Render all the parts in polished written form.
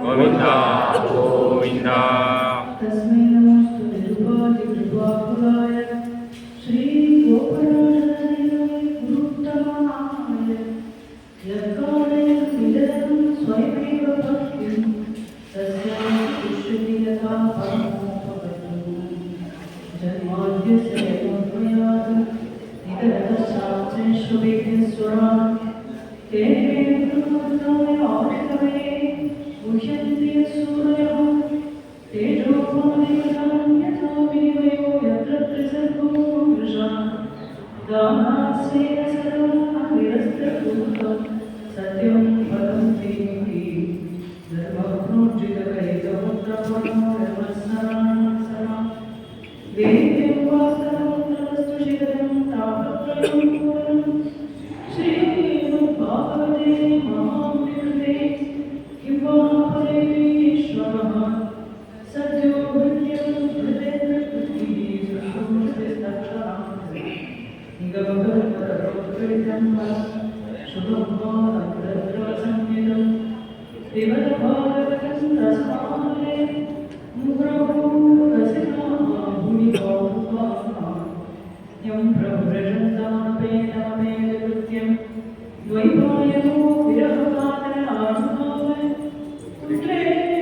गोविंदा गोविंदा। तस्मै नमोस्तु निरुपाधिकृपाकुलाय श्री गोपराजनाय गुरुत्तमाय यत्काले विदतं स्वयमेव भक्तिं तस्यां पुष्यति यथा परमोपगतम् जन्माद्यस्य यतोऽन्वयात् नितरतश्चाप्तेष्वभिज्ञस्वरान् तेने ब्रह्मोत्थाय आविर्भवे मुह्यन्ति सूरयः तेजोमयं यथा विनिमयो यत्र त्रिसर्गो मृषा दानास्येन सर्वं विरस्तभूतं सत्यं वदन्ति धर्मप्रोज्झितकैकमुद्रपणो धर्मस्मरणसरा वेद्यं वास्तवमुद्रवस्तु शिखरं तापत्रयं पूर्णं श्रीमद्भागवते महामृते किं वा परमेश्वरः सद्यो भृत्यं भृतेन्द्रकृतिः सुषुम्नस्तिस्तक्षरान्ते निगमगर्भररोत्कृतं शुभभारतद्रवसंज्ञितं पिबतभारतं रसमाले मुहुरहो रसिकाः भुविभावुकाः यं प्रव्रजन्तानपेतममेतकृत्यं द्वैपायनो विरहकातरानुभाव पुत्रेति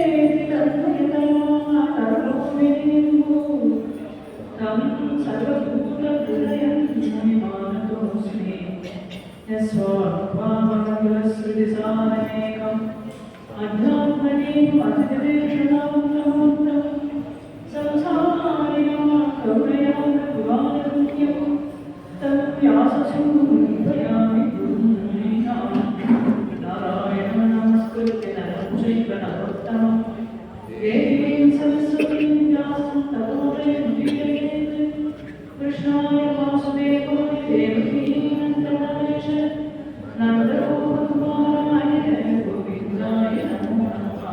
तन्मयतया तर्वोऽविनिर्मो तं सर्वभूतहृदयं मुनिमानतोऽस्मि यस्वात्मानमखिलश्रुतिसारमेकम् अध्यात्मनीम् अतिदेशनान्तमन्तं संसारिणा करुणया प्रभुवानन्यं तं व्याससूनुपयामि गुरुं नारायणं नमस्कृत्य नरं चैव नरोत्तमं देवीं सरस्वतीं व्यासं ततो जयमुदीरयेत् कृष्णाय वासुदेवाय देवकी नन्दनाय च नन्दगोपकुमाराय गोविन्दाय नमो नमः।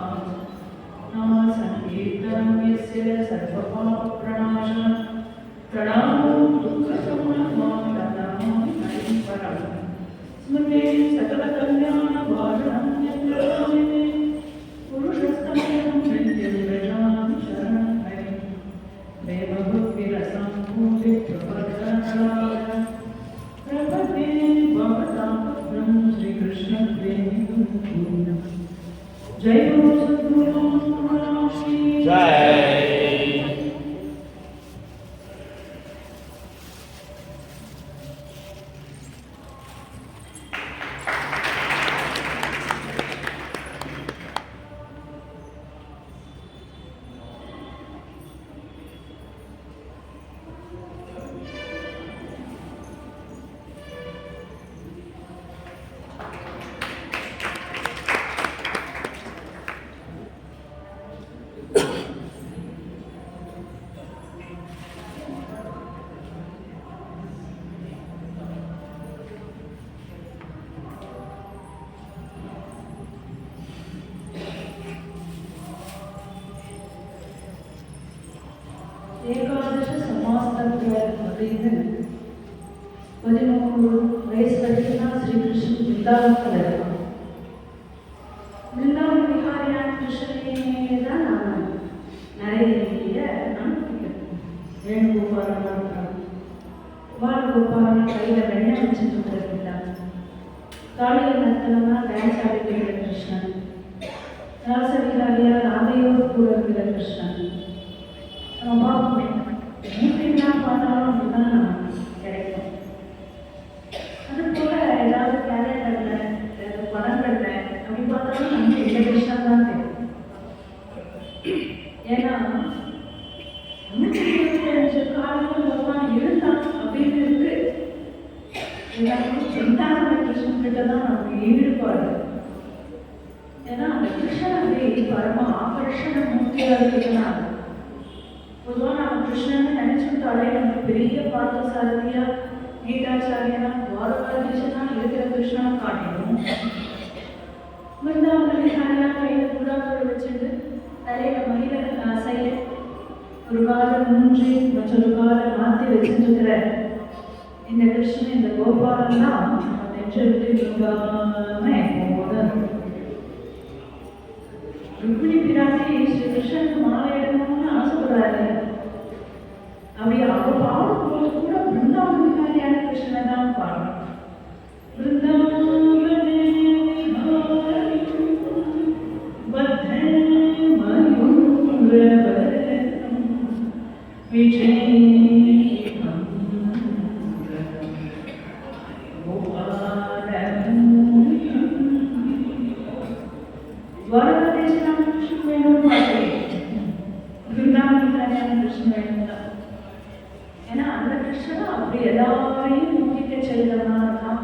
नाम संकीर्तनं यस्य सर्वपापप्रणाशनं प्रणामो दुःखशमनं नमामि हरिं परं स्मृते सकलकल्याणभाजनं यन्त्रमे पुरुषस्तमं नित्यं व्रजामि शरणं हरिं देवभक्तिरसं पूजितप्रपद्यकलाय प्रपद्ये भवतां पुत्रं श्रीकृष्णं प्रेमिकुं जय गुरु सद्गुरु महाराज श्री जय। ಏಕಾದಶ ಸಮಾಸ್ತತ್ವದಿಂದ 13 ವಯಸ್ಸಲ್ಲಿನ ಶ್ರೀಕೃಷ್ಣ ವೃಂದಾವನದಲ್ಲಿ வೃಂದಾವನ விஹாரியான கிருஷ்ணனே தான் நான் நிறைய வேணுகோபாலன் பாலகோபாலன் கையில் வெண்ணெய் வச்சுட்டு இருக்கிறாங்க. காளியில் நர்த்தனமா டான்ஸ் ஆடிக்கிற கிருஷ்ணன், ராசவிகாரியா ராதையோடு கூட இருக்கிற கிருஷ்ணன் நம்ம பார்ப்போமே. எப்படிலாம் பார்த்தாலும் அப்படிதான் கிடைக்கும். அது போல ஏதாவது கேலண்டர்ல படங்கள்ல அப்படி பார்த்தாலும் நமக்கு இந்த கிருஷ்ணன் தான் தெரியும். ஏன்னா 125 காலங்கள் பகவான் இருந்தான் அப்படின்னு இருக்கு. எல்லாருக்கும் சிந்தான கிருஷ்ணன் கிட்ட தான் நமக்கு ஈடுபாடு. ஏன்னா அந்த கிருஷ்ணனை பரம ஆகர்ஷண மூர்த்தியாக இருக்கிறதுனால பொதுவாக நம்ம கிருஷ்ணன் நினைச்சுட்டாலே நமக்கு பெரிய பார்த்தசாரதியா கீதாச்சாரியா துவாரகாதீசனா இருக்கிற கிருஷ்ணனை காட்டிடும். விருந்தாவன விஹாரியா கையில் புறாக்கள் வச்சுட்டு தலையில மயில சைல ஒரு காலம் மூஞ்சி மற்றொரு காலம் மாற்றி வச்சுருக்கிற இந்த கிருஷ்ணன் இந்த கோபாலன் தான் நெஞ்சு விட்டு நீங்காம போதும். பாடணும். वृंदावने विहारी बद्धे मयूरवदनं विजयीभं गोपालनं द्वारकाधीशनाम कृष्ण வேணும் பாட்டு वृंदावन कृष्ण வேணும் தான். ஏன்னா அந்த கிருஷ்ணன் அப்படி எல்லாரையும் நோக்கிக்க செல்றவனா இருக்கான்,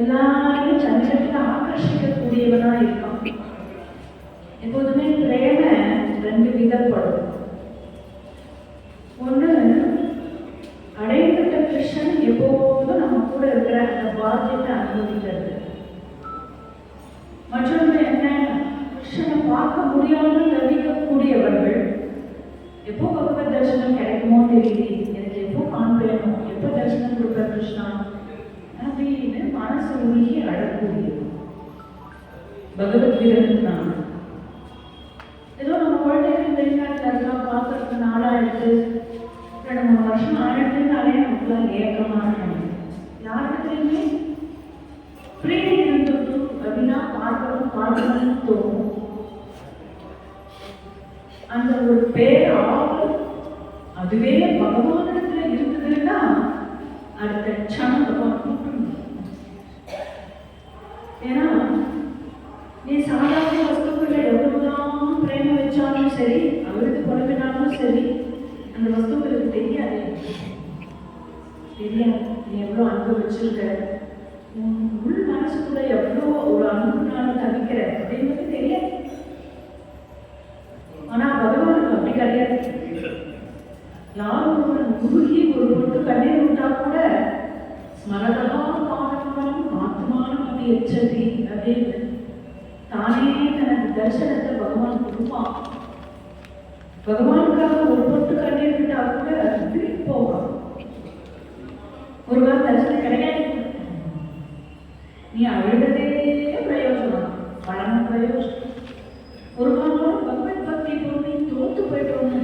எல்லாரையும் சந்திரத்துல ஆகர்ஷிக்கக்கூடியவனா இருக்கான். எப்போதுமே பிரேம ரெண்டு விதப்படும். ஒண்ணு அடைந்துட்ட கிருஷ்ணன் எப்போதும் நம்ம கூட இருக்கிற அந்த பாக்கியத்தை அனுபவிக்கிறது. மற்றொன்று என்ன, கிருஷ்ணனை பார்க்க முடியாமல் தவிக்கக்கூடியவர்கள், எப்போ பகவத் தரிசனம் கிடைக்குமோ தெரியல, எனக்கு எப்போ காண்பேனோ, எப்போ தரிசனம் கொடுப்ப கிருஷ்ணா அப்படின்னு மனசு உருகி அழக்கூடிய பகவத்கீதை. ஏதோ நம்ம குழந்தைகள் வெளிநாட்டில் இருக்கலாம், பார்க்கறதுக்கு நாளாயிடுது, 2-3 வருஷம் ஆயிடுதுனாலே நமக்குலாம் ஏக்கமாக இருக்கணும். யாருக்குமே பிரீதி இருந்துட்டு அப்படின்னா பார்க்கணும்னு தோணும். அந்த ஒரு பேராவல் அதுவே பகவானிடத்துல இருக்குதுன்னா அடுத்த க்ஷணம் பகவான் கூப்பிடணும். ஏன்னா நீ சாதாரண வஸ்துக்களை எவ்வளவுதான் பிரேம வச்சாலும் சரி, அவருக்கு புறவினாலும் சரி, அந்த வஸ்துக்களுக்கு தெரியாது. நீ எவ்வளோ அன்பு வச்சிருக்க, உள் மனசுக்குள்ள எவ்வளோ ஒரு அன்புனால தவிக்கிற அப்படின்றது தெரியாது. ஆனா பகவானுக்கு அப்படி கிடையாது. யாரும் உருகி ஒரு பொட்டு கண்ணீர் விட்டா கூட ஸ்மரதா பாவனம் ஆத்மானம் அப்படி எச்சதி அப்படின்னு தானே தனக்கு தரிசனத்தை பகவான் கொடுப்பான். பகவானுக்காக ஒரு பொட்டு கண்ணீர் விட்டா கூட திருப்பி போவான். ஒரு வாரம் தரிசனம் கிடையாது. நீ அழுததே பிரயோஜனம், பலன் பிரயோஜனம். ஒரு வாரம் பகவத் பக்தி பொருள் நீ தோத்து போயிட்டோம்னு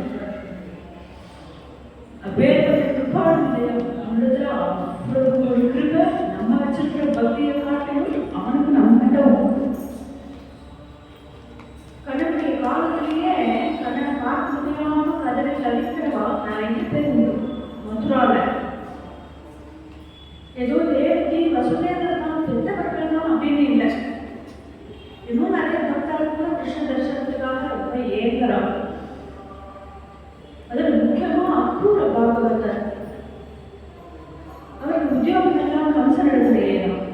அப்பேற்பட்ட கிருபாடு இல்லையா அவனிடத்துல அவ்வளவு ஒரு கிருபை. நம்ம வச்சிருக்கிற பக்தியை காட்டிலும் அவனுக்கு நம்மகிட்ட கடனுடைய காலத்திலேயே கண்ணனை பார்க்க முடியாம கதலை தவிக்கிறவா நிறைய பேர் உண்டு. மதுரால ஏதோ தேவகி வசுதேவன் பெற்றவர்கள் தான் அப்படின்னு இல்லை, இன்னும் நிறைய பக்தர்கள் கிருஷ்ண தரிசனத்துக்காக ரொம்ப ஏங்குறாங்க. அதில் முக்கியமா அக்ரூர பாகவதர், அவர் உத்தியோகம் எல்லாம் கம்சன் இடத்துல ஏறான்.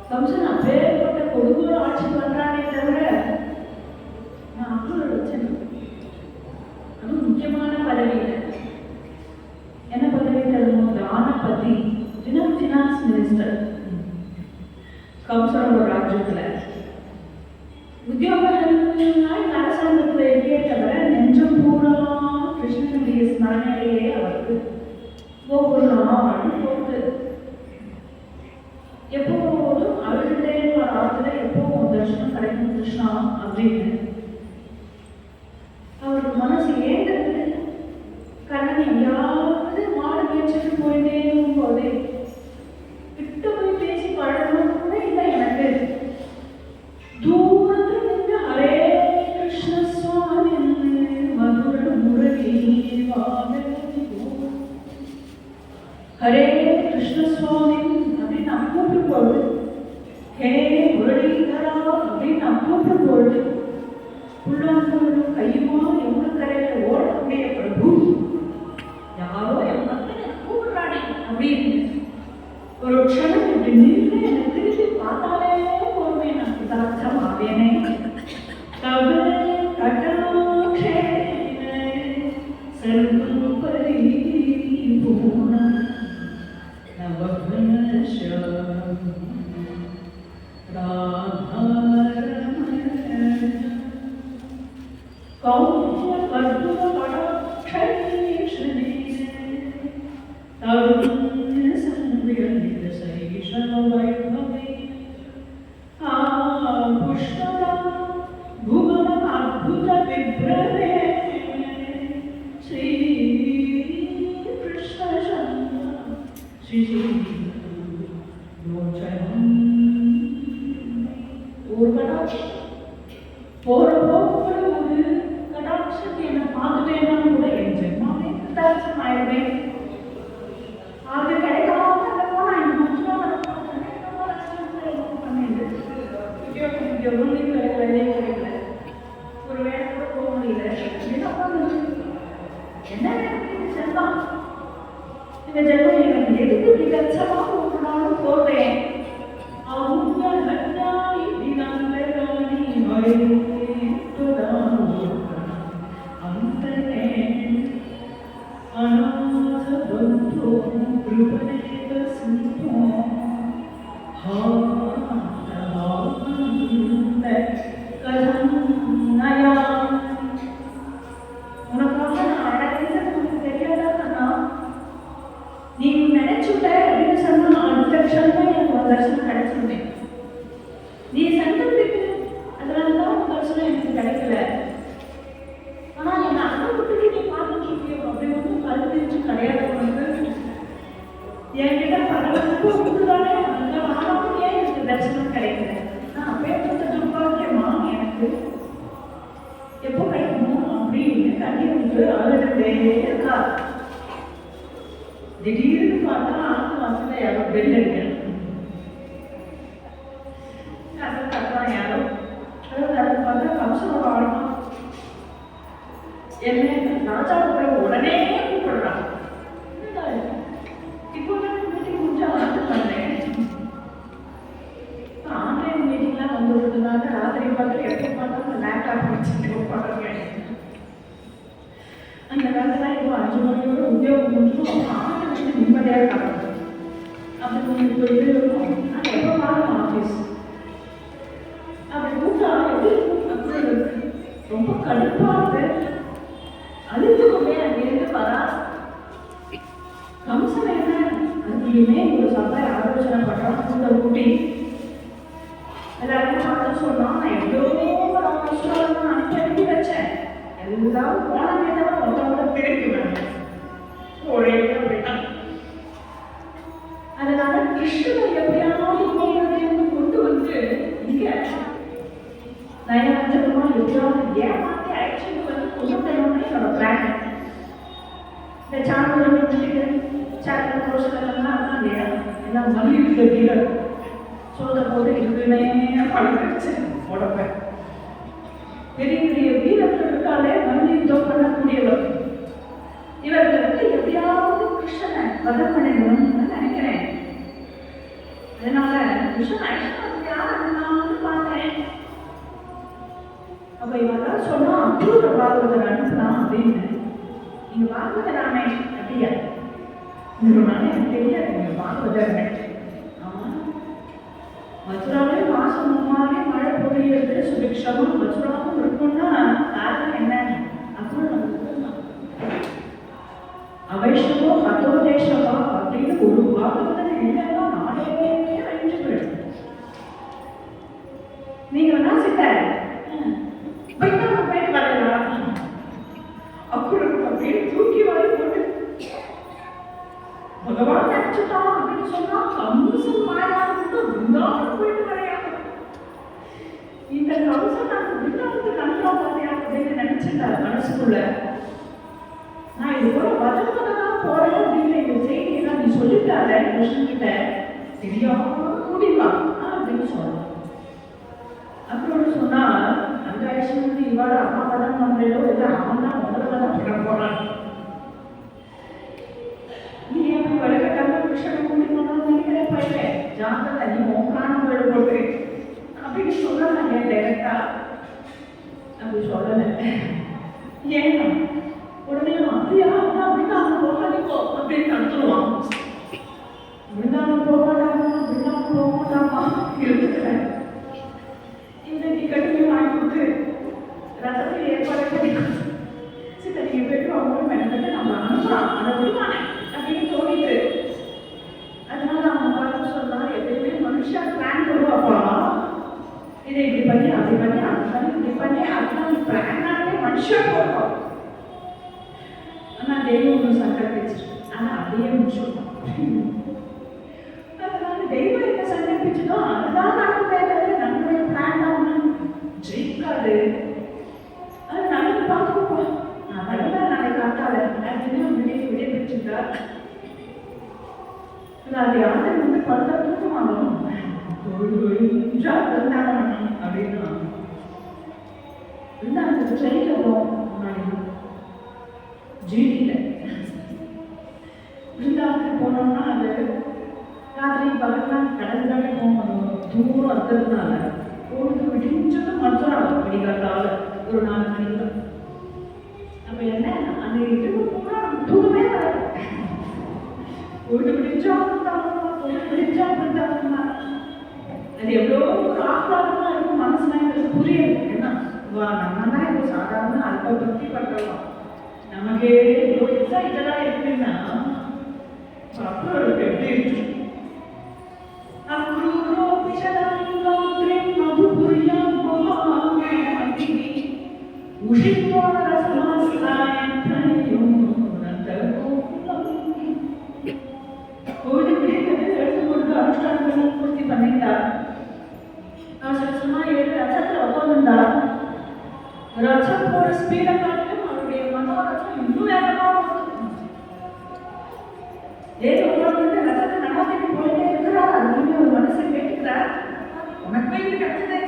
கம்சன் அப்பேற்பட்ட கொடுங்கோல ஆட்சி பண்றானே தவிர நான் அக்ரூரை வச்சேன். அதுவும் முக்கியமான பதவி இல்லை. என்ன பதவி தருமோ, தானபதி, ஃபினான்ஸ் மினிஸ்டர் கம்சனோட ராஜ்யத்துல. உத்தியோகங்கள் அரசாங்கத்துல இருக்கே தவிர நெஞ்சம் பூரா கிருஷ்ணனுடைய ஸ்மரணையே அவருக்கு ஒவ்வொரு நாளும் போகுது. எப்போதும் அவருடைய ஆத்துல எப்போவும் தர்ஷனம் கிடைக்கும் கிருஷ்ணா அப்படின்னு அவருக்கு மனசு ஏங்குறது. கண்ணன் எங்கேயாவது மாடு மேய்ச்சிட்டு போயிட்டே போதே கிட்ட போய் பேசி பழகணும் கூட இல்லை எனக்கு. தூரத்துல நின்று ஹரே கிருஷ்ண சுவாமி மதுர முரளி ஹரே கிருஷ்ண சுவாமி அப்படின்னு நான் கூப்பிடும் பொழுது, ஹே முரளிதரா அப்படின்னு நான் கூப்பிடும் பொழுது உள்ளாங்களும் கையுமா எவ்வளவு கரையில ஓடக்கூடிய பிரபு, யாரோ என் மகனை கூப்பிடுறானே அப்படின்னு ஒரு க்ஷணம் இப்படி நின்று என்னை திருப்பி பார்த்தாலே போருமே நான் பிதார்த்தம் ஆவேனே. கவே கடாட்சேன சர்வபரி பூர்ண நவக்னஷம் ராதாரமண கௌரிய கர்ப்பூர கடாட்சேஷனே தருண்ய சம்வியலித சைஷவ வைபவே புஷ்கர புவன அத்புத விப்ரவே ஸ்ரீ கிருஷ்ண சந்திர ஒரு கடாட்சம் போறப்போ ஒரு கடாட்சத்தை என்ன பார்த்துட்டேன்னா கூட என் ஜென்மாவே கடாட்சம் ஆயிடுமே. அது கிடைக்காம போனா இந்த முக்கியம் பண்ணிட்டு ஒரு வேலை கூட போக முடியல. என்ன செல்லாம் இந்த ஜென்மம் எனக்கு எதுக்கு இப்படி கச்சமா போகணும்னு போடுறேன். அவங்க நீ நினைச்சுட்ட அப்படின்னு சொன்னா அடுத்த க்ஷணமே எனக்கு ஒரு தரிசனம் கிடைச்சிருந்தேன். நீ சங்கத்துக்கு அதனாலதான் ஒரு தரிசனம் எனக்கு கிடைக்கல. ஆனா என்ன அனுபவத்துக்கு நீ பார்த்துட்டு இருக்கியோ அப்படி ஒன்றும் கருத்து கிடையாது. உனக்கு என்கிட்ட பரவாயில்ல உண்டுதானே அந்த ஆனாலும் ஏன் எனக்கு தரிசனம் கிடைக்கல. நான் அப்பேற்பட்ட துர்பாக்கியமா எனக்கு எப்போ கிடைக்குமோ அப்படின்னு தண்ணி வந்து அழுதுட்டே இருக்கா. திடீர்னு பார்த்தா ஆத்து வாசல யாரோ பெல் அடிக்கணும். அதை கட்டுறான் யாரோ. அதாவது அதை பார்த்தா கம்சனோட ஆழ்மா என்ன ராஜாவுக்குள்ள உடனே கூப்பிடுறான். இப்போ மீட்டிங் முடிஞ்சா வந்து பண்ணேன். ஆன்லைன் மீட்டிங்லாம் வந்து விடுறதுனால ராத்திரி பார்த்து எப்போ பார்த்தாலும் லேப்டாப் வச்சுட்டு உட்காந்துருக்கேன். அந்த காலத்தில் இப்போ 5 மணியோட உத்தியோகம் முடிஞ்சும் நிம்மதியாக இருக்காங்க. அப்படி கொஞ்சம் போயிட்டு இருக்கும். ஆனால் எப்போ பார்க்கணும் ஆஃபீஸ் அப்படி கூட்டா எப்படி அப்படி ரொம்ப கடுப்பாக இருக்கு. அழுத்து கொண்டே அங்கிருந்து வரா. கம்சன் என்ன அதுக்குள்ளேயுமே ஒரு சபை ஆலோசனை பண்ணுறான். கூட்ட கூட்டி எல்லாருக்கும் பார்த்து சொன்னான். நான் எவ்வளோ அனுப்பி வச்சேன். எல்லாரும் போனமே தான் ஒருத்தவங்க திருப்பி வேணும் ஒரே அப்படின்னா. அதனால கிருஷ்ணனை எப்படியாவது கொண்டு வந்து இங்க நயனமா எப்படியாவது ஏமாத்தி அழைச்சிட்டு வந்து கொண்டு வரணும்னு என்னோட பிளான். இந்த சாணம் சாக்கடை ரோஷெல்லாம் இல்லையா எல்லாம் மல்லிகை வீரர் சோத போது இருக்குமே பழகிடுச்சு உடம்பை. பெரிய பெரிய வீரர்கள் இருக்காலே மல்லி யுத்தம் பண்ணக்கூடியவர். இவர்களுக்கு எப்படியாவது கிருஷ்ணனை வதம் பண்ணிடணும்னு நினைக்கிறேன். அதனால கிருஷ்ணன் யாருன்னு பார்த்தேன். அப்ப இவெல்லாம் சொன்னா அக்ரூர பாகவதர் அனுப்பலாம் அப்படின்னு. நீங்க பாகவதராமே அப்படியா நானே எனக்கு தெரியாது. நீங்க பாகவதர் மதுராவே மாசம் முன்னாலே மழை பொழியிறது சுபிக்ஷமும் மதுராவும் இருக்கும்னா காரணம் என்ன அப்படின்னு அவைஷ்ணவோ ஹதோதேசவா அப்படின்னு ஒரு பாகவதர் இல்லைன்னா நானே அழிஞ்சு போயிடும். நீங்க வேணா சிட்ட போயிட்டு வரலாம் அப்புறம் அப்படின்னு தூக்கி வாரி போட்டு பகவான் நினைச்சுட்டான் அப்படின்னு சொன்னா கம்சன் மாயாவுக்கு பிருந்தாவனம் போயிட்டு வரையாது. இந்த கம்சன் நான் பிருந்தாவனத்துக்கு அனுப்பா பார்த்தியா அப்படின்னு நினைச்சிட்டாரு மனசுக்குள்ள. நான் இது கூட வதவதான் போறேன் அப்படின்னு இந்த செய்தியெல்லாம் நீ சொல்லிட்டார கிருஷ்ணன் கிட்ட தெரியாம முடிவா அப்படின்னு சொன்னான். அப்புறம் சொன்னா அந்த வயசுல இவாட அம்மா படம் பண்றதோ இல்லை அவன் தான் முதல்ல தான் பண்ண போறான். நீ அப்படி வழக்கட்டாம கிருஷ்ணனை கூட்டிக்கணும் நினைக்கிறேன் பையன் ஜாதகத்தை நீ மோக்கான வீடு போட்டு அப்படின்னு சொல்லலாம். ஏன் டைரக்டா அப்படி சொல்லலை. ஏன்னா உடனே அப்படியா அப்படின்னா அவன் போகாதீங்கோ அப்படின்னு தடுத்துருவான். விருந்தாவனம் போகாதாமா விருந்தாவனம் போகாதாமா இருக்கிறேன். இன்னைக்கு கட்டியும் வாங்கி கொடுத்து ரசத்தில் ஏற்பாடு பண்ணி சித்த நீங்க போயிட்டு அவங்களும் மெனக்கிட்டு நம்ம அனுப்புறான் அதை விடுவானே அப்படின்னு தோணிட்டு. அதனால அவங்க பார்த்து சொன்னா எப்பயுமே மனுஷா பிளான் பண்ணுவாப்பா. இதை இப்படி பண்ணி அப்படி பண்ணி அப்படி பண்ணி இப்படி பண்ணி அதெல்லாம் பிளானாலே மனுஷன் போடுவோம். ஆனா தெய்வம் ஒன்று சங்கல்பிச்சு ஆனா அப்படியே முடிச்சிருக்கோம். அதனால தெய்வம் என்ன சங்கல்பிச்சதோ அதுதான் நடக்குதே தவிர நம்மளுடைய பிளான் ராத்திரி வந்து படுத்த தூக்கமாகும் பிருந்தாவனம் அப்படின்னு பிருந்தாவனத்துக்கு ட்ரெயினில் போவோம் முன்னாடி ஜிடியில் பிருந்தாவனத்துக்கு போனோம்னா அது ராத்திரி பகல்லாம் கடல் தாண்டி போகணும் தூரம் இருக்கிறதுனால பொழுது விடிஞ்சது மதுரா விடிகாட்டால் ஒரு 4 மணிக்கு. அப்போ என்ன அந்த இதுக்கு பூரா தூக்கமே வராது. பொழுது விடிஞ்சா பொழுது விடிஞ்சா பிருந்தாவனமா அது எவ்வளோ ஒரு ஆஹ்லாதமாக இருக்கும். மனசுலாம் எங்களுக்கு புரியுது. என்ன நம்ம தான் இப்போ சாதாரண அல்ப பக்தி பண்ணுறோம். நமக்கே இவ்வளோ எக்ஸைட்டடாக இருக்குன்னா அப்புறம் இருக்கு எப்படி இருக்கு. அனுஷ்டானங்கள் பூர்த்தி பண்ணிட்டார். அவசரமா 7 லட்சத்தில் உட்காந்துருந்தா. ரச்சம் போற ஸ்பீடை காட்டிலும் அவருடைய மனோரச்சம் இன்னும் வேகமாக உட்காந்து ரசத்தை நடாத்திட்டு போயிட்டே இருக்கிறார். அதுலேயுமே ஒரு மனசை கேட்டுக்கிறார். உனக்கு இது கிடைச்சது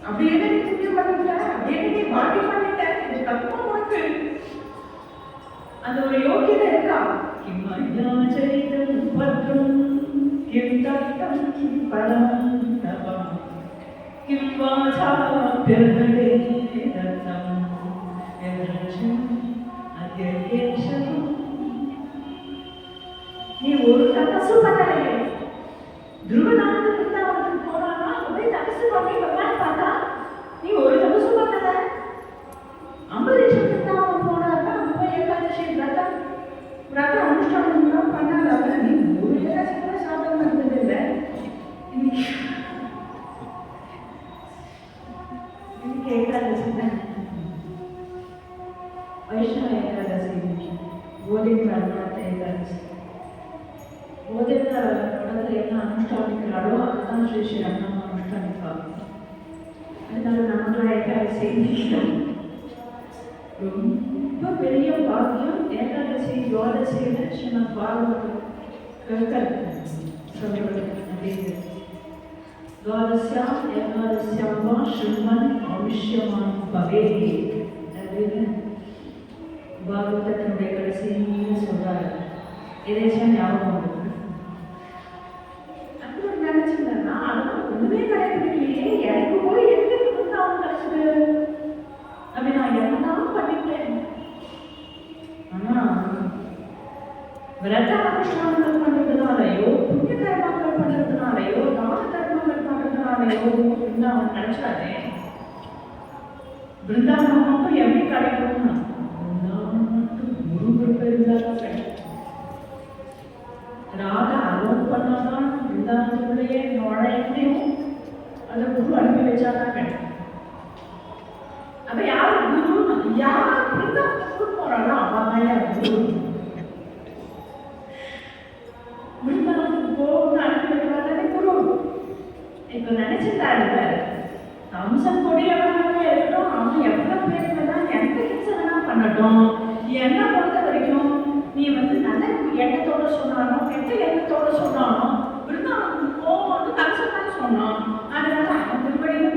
அப்படி என்ன நீ புரிய பண்ணிட்ட, அப்படியே நீ பாக்கி பண்ணிட்ட, இது தப்பா உனக்கு அந்த ஒரு யோகியதை இருக்கா? நீ ஒரு தபசு பண்ணலையே. துருவநாதன் பிருந்தாவனத்துக்கு போனானா போய் தபசு பண்ணி பார்த்தா நீ ஒரு தபசு பண்ணல. அம்பரீஷன் பிருந்தாவனம் போனாக்கா போய் ஏகாதசி விரத அனுஷ்டானம் பண்ணாத. நீ ஒரு ஏகாதசி கூட சாப்பிடாம இருந்தது இல்லை. இன்னைக்கு ஏகாதசி தான் வைஷ்ணவ ஏகாதசி, கோதிந்திராநாத் ஏகாதசி. கோதிந்திர படத்தில் என்ன அனுஷ்டானிக்கிறாளோ அதுதான் ஸ்ரீ ஸ்ரீ அண்ணா அனுஷ்டானிப்பாங்க. அதனால நம்மளாம் ஏகாதசி ரொம்ப பெரிய பாக்கியம். ஏகாதசி துவாதசியில ஸ்ரீமத் பாகவதம் கருத்தர் சொல்றது அப்படின்னு துவாதசியாம் ஏகாதசியாம் வா ஸ்ரீமன் ஆவிஷ்யமான் பவே அப்படின்னு பாகவதத்தினுடைய கடைசின்னு சொல்றாரு. எதேச்சா ஞாபகம் இருக்கு. அப்புறம் நினைச்சிருந்தேன்னா அதெல்லாம் ஒண்ணுமே கடைபிடிக்கலையே, எனக்கு போய் எதுக்கு பிருந்தாவனம் கிடைச்சது அப்படி நான் என்னதான் பண்ணிட்டேன். ஆனா விரத அனுஷ்டானங்கள் பண்றதுனாலயோ புண்ணிய கர்மங்கள் பண்றதுனாலயோ தான கர்மங்கள் பண்றதுனாலயோ பிருந்தாவனம் கிடைச்சாதே. பிருந்தாவனம் மட்டும் எப்படி கிடைக்கும்னா முருகர் பெருந்தாலும் கிடைக்கும். ராதா அலோன் பண்ணாதான் பிருந்தாவனத்துக்குள்ளேயே நுழையும். அதை குரு அனுப்பி வச்சாதான் கிடைக்கும். அப்ப யார் குரு? யார் பிருந்தாவனத்துக்கு போறாளோ அவன் யார் குரு. பிருந்தாவனத்துக்கு போகணும்னு அனுப்பி வைக்கிறானே குரு. இப்ப நினைச்சிருந்தாரு கம்சன் கொடியவனாகவே இருக்கட்டும், அவன் எவ்வளவு பேருக்கு தான் எந்த கிச்சனா பண்ணட்டும், என்ன பொறுத்த வரைக்கும் நீ வந்து நல்ல எண்ணத்தோட சொன்னானோ கெட்ட எண்ணத்தோட சொன்னானோ பிருந்தாவனத்துக்கு போகணும்னு கம்சன் தான் சொன்னான். அதனால அவன் திருப்படியில்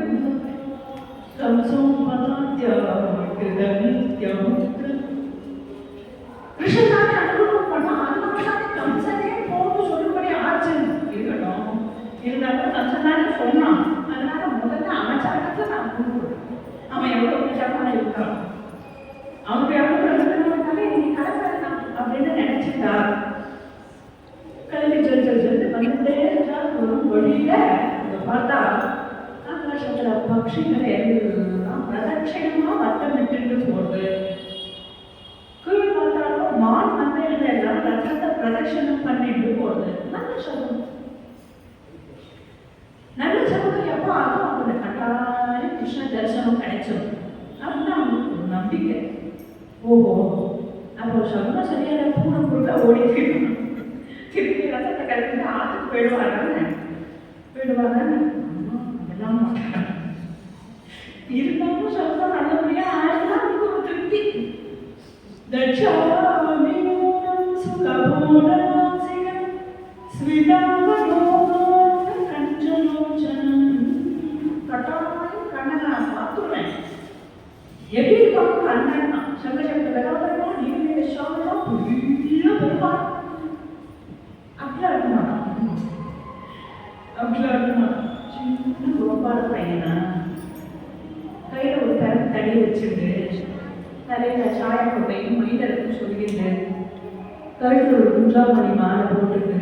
கிருஷ்ணனாவே அனுபவம் பண்ணா அதனால கம்சனே போட்டு சொல்லும்படி ஆச்சு இருக்கட்டும். இருந்தாலும் கம்சனாலே சொன்னான். அதனால முதல்ல அவன் சாட்டத்துல நான் கூப்பிடுறேன். அவன் எவ்வளவு பிடிச்சாலும் இருக்கான். அவனுடைய அனுபவத்தாலே நீ கலப்படலாம் அப்படின்னு நினைச்சிட்டா கிளம்பி சொல்லு வந்துட்டே இருந்தா ஒரு வழியில பார்த்தா ஆகாசத்துல பட்சிகள் எழுதுலாம் பிரதட்சணமா வட்டமிட்டு போகுது. கீழே பார்த்தாலும் மான் மந்தையில எல்லாம் ரத்தத்தை பிரதட்சணம் பண்ணிட்டு போகுது. நல்ல சகுனம். நல்ல சகுனம் எப்போ ஆகும்? அவங்களோட கட்டாயம் கிருஷ்ண தரிசனம் கிடைச்சோம் அப்படின்னா அவங்களுக்கு ஒரு நம்பிக்கை. ஓஹோ அப்போ சகுனம் சரியான பூனை குறுக்க ஓடி திருப்பி ரத்தத்தை கழிப்பிட்டு ஆற்றுக்கு போயிடுவாங்க இருந்தாலும் சொல்றோம் நல்லபடியா ஆயிரம் அதுக்கு ஒரு திருப்தி. தட்சாமினோரம் சுகபோடம் ஸ்வீ கோபால பையனா கையில் ஒரு பெரும் தடி வச்சுட்டு தலையில் சாயக்கொட்டையும் மைதலுக்கும் சொல்லிட்டு கழுத்தில் ஒரு குஞ்சாமணி மாலை போட்டுட்டு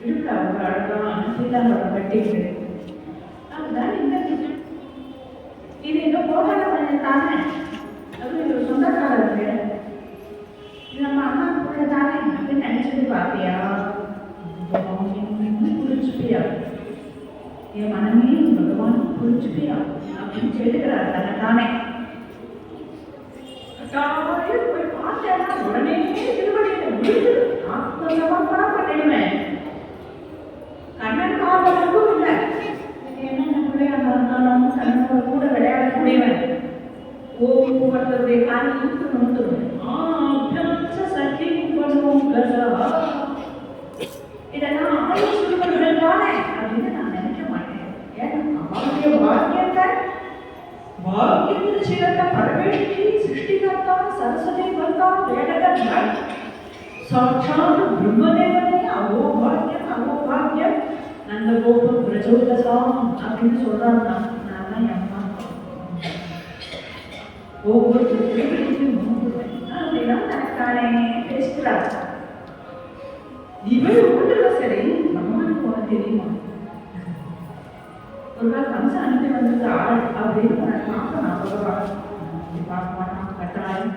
இடுக்க அவங்க அழகான சீதாம்பரம் கட்டிட்டு அதுதான் இந்த இது எங்க கோபால பையன் தானே அது ஒரு சொந்தக்காரர் இது நம்ம அம்மா கூட தானே அப்படின்னு நினைச்சது பார்த்தியா புரிஞ்சுப்பியா என் மனமே பகவான் புரிஞ்சுப்பியா அப்படின்னு கேட்டுக்கிறார் தன்னை தானே போய் பார்த்தேன்னா உடனே திருவடியில முடியுது ஆத்மசமர்ப்பணம் பண்ணிடுவேன் கண்ணன் காவலுக்கும் இல்லை என்ன நம்மளே இருந்தாலும் கண்ணனோட கூட விளையாடக்கூடியவன் ஒவ்வொருத்தருடைய காலம் இழுத்து நோத்துருவேன் சக்தி பண்ணுவோம் இதெல்லாம் ஆயுஷ்கள் தானே அப்படின்னு நான் நினைக்க மாட்டேன். ஏன்னா அவருடைய பாக்கியத்தை பாக்கியத்தில் சிறந்த பரமேஸ்வரி சிருஷ்டிகர்த்தா சரஸ்வதி கர்த்தா வேடகர்த்தா சாட்சாத் பிரம்மதேவனே அவோ பாக்கியம் நந்த கோபம் பிரஜோதசாம் அப்படின்னு சொல்றாங்க. நான் தான் என் அம்மா ஒவ்வொருத்தருக்கும் அப்படிதான் தனக்கானே பேசுகிறார். இவள் ஒன்றுல சரி பகவானுக்கு ஒன்று தெரியுமா? ஒரு நாள் கம்சன் அனுப்பி வந்தது ஆள் அப்படின்னு பார்க்கலாம் பகவான் பார்க்க மாட்டான் கட்டாயம்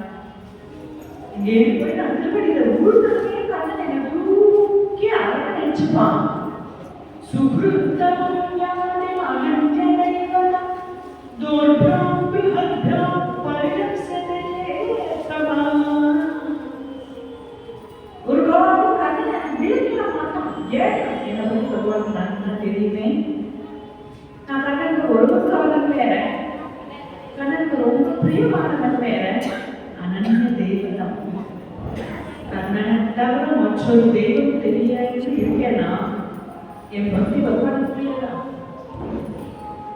இங்கே போய் நான் திருப்படியில ஊழ்றதுக்கே கண்ணன் என்னை தூக்கி அழகா நினைச்சுப்பான். சுகிருத்தம் ஞானே அகஞ்சனைவனம் தோற்றம் விஹத்ரம் பரிரக்ஷதே சமான். ஒரு காலம் கண்ணனை விழிக்கிற மாட்டான். ஏன் என்னை பற்றி பகவான் நல்லா தெரியுமே. நான் கண்ணனுக்கு ஒரு காலம் வேற, கண்ணனுக்கு ரொம்ப பிரியமானவன் வேற, அனன்ய தெய்வம். கண்ணனை தவிர மற்றொரு தெய்வம் தெரியாது இருக்கேன்னா என் பக்தி பகவானுக்கு புரியலாம்.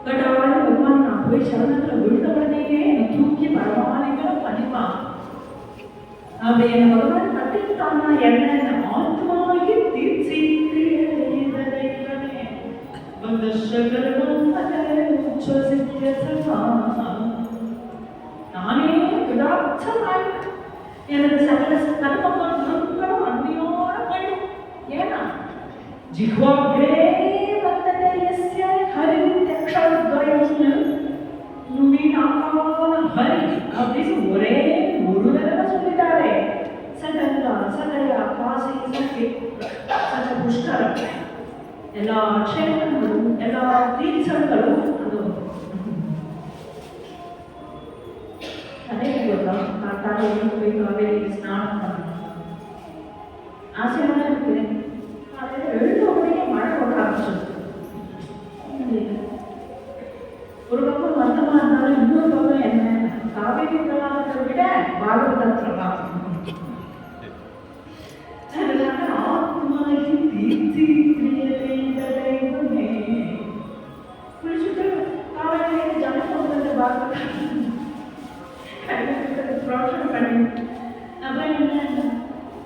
கட்டாயம் பகவான் நான் போய் சரணத்துல விழுந்த உடனேயே என்னை தூக்கி பரவாயில்லைங்களும் பண்ணிப்பான். அப்படி என்னை பகவான் கட்டிட்டான்னா என்ன ஆத்மாகி தீர்ச்சி நானே விடாட்சமாய் எனது சகல கர்மங்களும் அன்னியோட போயிடும். ஏன்னா ஜிஹ்வாக்ரே வர்த்ததே யஸ்ய ஹரித்யக்ஷத்வயம் நுவிநாகான ஹரி அப்படின்னு ஒரே ஒரு தடவை சொல்லிட்டாரே. சகங்கா சகயா காசி சக்தி சக புஷ்கரம் எல்லா க்ஷேத்திரங்களும் எல்லா தீர்த்தங்களும் அது அதே போதுதான். நான் தலையில் போய் காவேரி ஸ்நானம் பண்ணேன். ஆசையாக இருக்கிறேன். காலையில் எழுந்த உடனே மழை போட ஆரம்பிச்சது. ஒரு பக்கம் வருத்தமா இருந்தாலும் இன்னொரு பக்கம் என்ன காவேரி பிரவாகத்தை விட பாகவத பிரவாகம். ஆத்மாகி தீர்த்தி குளிச்சுட்டு காவேரியை ஜனசம்பந்த பாகவத புரோஷனை பண்ணி அப்புறம் என்ன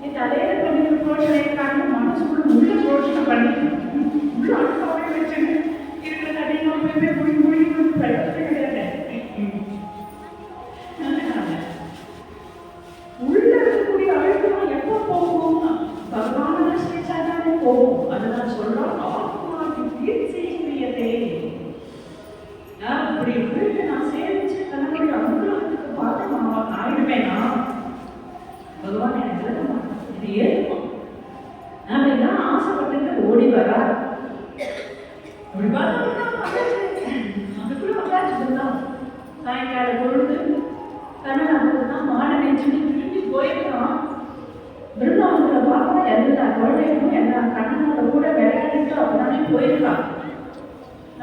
என் தலையில பண்ணிக்கிற புரோஷனை காரணம் மனசுக்குள்ள உள்ள புரோஷனை பண்ணி உள்ள அழுக்காவே வச்சுட்டு இருக்கிற தடையெல்லாம் போய் போய் முடியும் பிரயோஜனம் கிடையாது. உள்ள இருக்கக்கூடிய அழுத்தம் எப்போ போகும்னா பகவான ஸ்ரீச்சாதானே போகும். அதுதான் சொல்றோம் ஆத்மாவுக்கு தீர்ச்சியதே. அப்படி வீட்டு நான் சேமிச்சு தன்னுடைய அனுகிரகத்துக்கு பார்த்து நான் ஆயிடுவேனா பகவான் எனக்கு எழுத மாட்டான். இது ஏற்போம் அப்படின்னா ஆசைப்பட்டு ஓடி வரா அதுக்குள்ள வந்தாச்சுதான் சாயங்கால பொழுது கண்ணன் அப்படிதான் மாடு நெஞ்சுட்டு திரும்பி போயிருக்கான். பிருந்தாவனத்துல பார்க்க எல்லா குழந்தைகளும் எல்லா கண்ணனோட கூட விளையாடிட்டு அப்படிதானே போயிருக்கான்.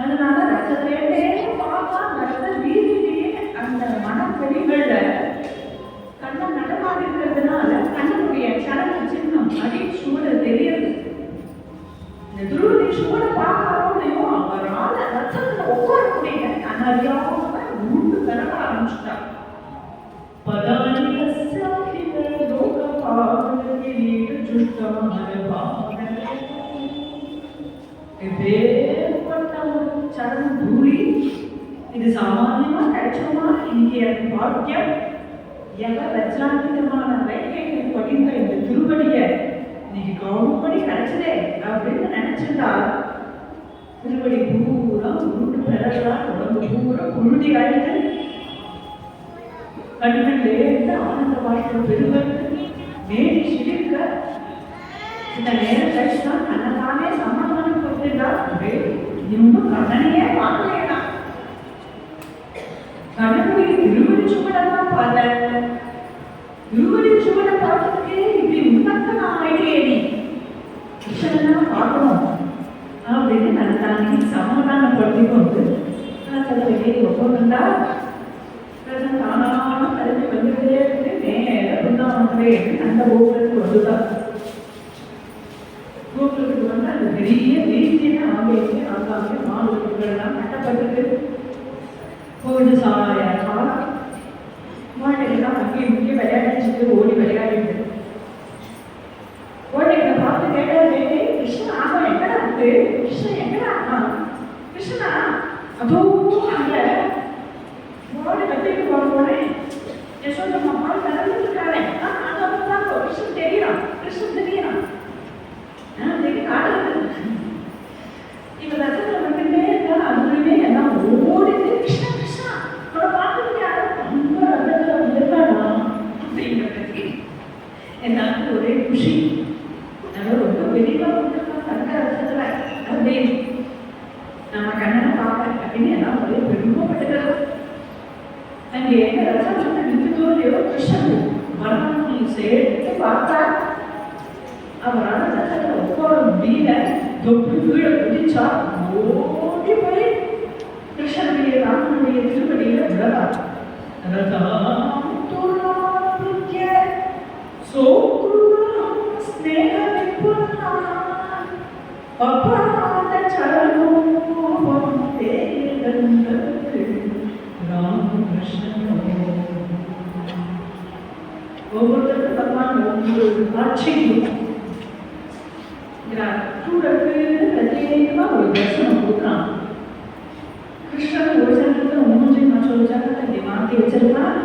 அதனால ரசத்தேட்டே பார்க்கலாம் ரச வீதியிலேயே அந்த மனப்பெடிகள்ல கண்ணன் நடமாடி இருக்கிறதுனால கண்ணனுடைய சரண சின்னம் அடி சூழல் தெரியுது. இந்த துருவதி சூழலை பார்க்கறோம்லையும் அவரால் ரத்தத்துல ஒவ்வொரு முடியல அனறியாம உண்டு பெற ஆரம்பிச்சுட்டார். பதானி லோக பாவனி ஜுஷ்டமன பாவன எப்பேற்பட்ட ஒரு சரணம் தூளி இது சாமானியமா கிடைச்சோமா இன்னைக்கு எனக்கு பாக்கியம் எல்லாம் லட்சாந்திதமான ரைக்கைகளை படிந்த இந்த திருவடிய இன்னைக்கு கவுன்படி கிடைச்சதே அப்படின்னு நினைச்சிருந்தா திருவடி பூரா உருட்டு பெறலா உடம்பு பூரா புழுதி ஆயிட்டு கண்ணிலேருந்து ஆனந்த வாழ்க்கை பெருவது மேடி சிரிக்க இந்த நேரம் கழிச்சுதான் தன்னைத்தானே சமாதானம் கொடுத்துட்டா இன்னும் கண்ணனையே பார்க்கலையா கண்ணனுடைய திருவடி சுவடெல்லாம் பார்த்தேன் திருவடி சுவடை பார்த்ததுக்கு இப்படி உன்னத நான் ஆயிட்டே நீ கிருஷ்ணன் பார்க்கணும் அப்படின்னு தன்னைத்தானே சமாதானப்படுத்தி கொண்டு வெளியே ஒவ்வொன்றா தானான கருதி வந்துட்டே இருக்கு நேர பிருந்தாவனத்திலே அந்த கோபுரத்துக்கு வந்துதான் கோபுரத்துக்கு வந்து அந்த பெரிய வீழ்ச்சியான ஆங்காங்கே மாடுகள்லாம் கட்டப்பட்டு கோவிந்து சாய காலம் மாடுகள்லாம் அங்கேயும் இங்கேயும் விளையாடிச்சுட்டு ஓடி விளையாடிட்டு ஓடிகளை பார்த்து கேட்டாரு கிருஷ்ணன் ஆகும் எங்கடா இருக்கு கிருஷ்ணன் எங்கடா கிருஷ்ணா அதோ அங்க ஓடி கட்டிட்டு போனேன் யசோதம்மா பால் நடந்துட்டு இருக்காரு அதான் கிருஷ்ணன் தெரியறான் இவ ரசத்துல வந்துட்டே இருக்கா அதுலயுமே எல்லாம் ஓடிட்டு கிருஷ்ணா கிருஷ்ணா அவனை பார்த்துட்டு யாரும் ரொம்ப ரசத்துல வந்திருக்கானா அப்படிங்கிறது எல்லாருக்கும் ஒரே குஷி நம்ம ரொம்ப வெளிவா வந்திருக்கோம் தங்க ரசத்துல அப்படின்னு நம்ம கண்ணனை பார்க்க அப்படின்னு எல்லாம் ஒரே பெருமைப்பட்டுக்கிறோம் அங்கே என்ன ரசம் வந்து நிற்கிறதோடையோ கிருஷ்ணன் மரணி சேர்த்து பார்த்தா அவரால் ரசத்துல ஒவ்வொரு முடியல தொட்டு கீழே குதிச்சா ஓடி போய் கிருஷ்ணனுடைய ராமனுடைய திருவடியில விடலாம் ஒவ்வொருத்தருக்கும் பகவான் ஒவ்வொரு காட்சியும் பிரத்யேகமா ஒரு தரிசனம் கொடுக்குறான் கிருஷ்ணன் ஒரு ஜனத்துல மூன்று மற்றொரு ஜனத்தை இப்படி மாற்றி வச்சிருக்கான்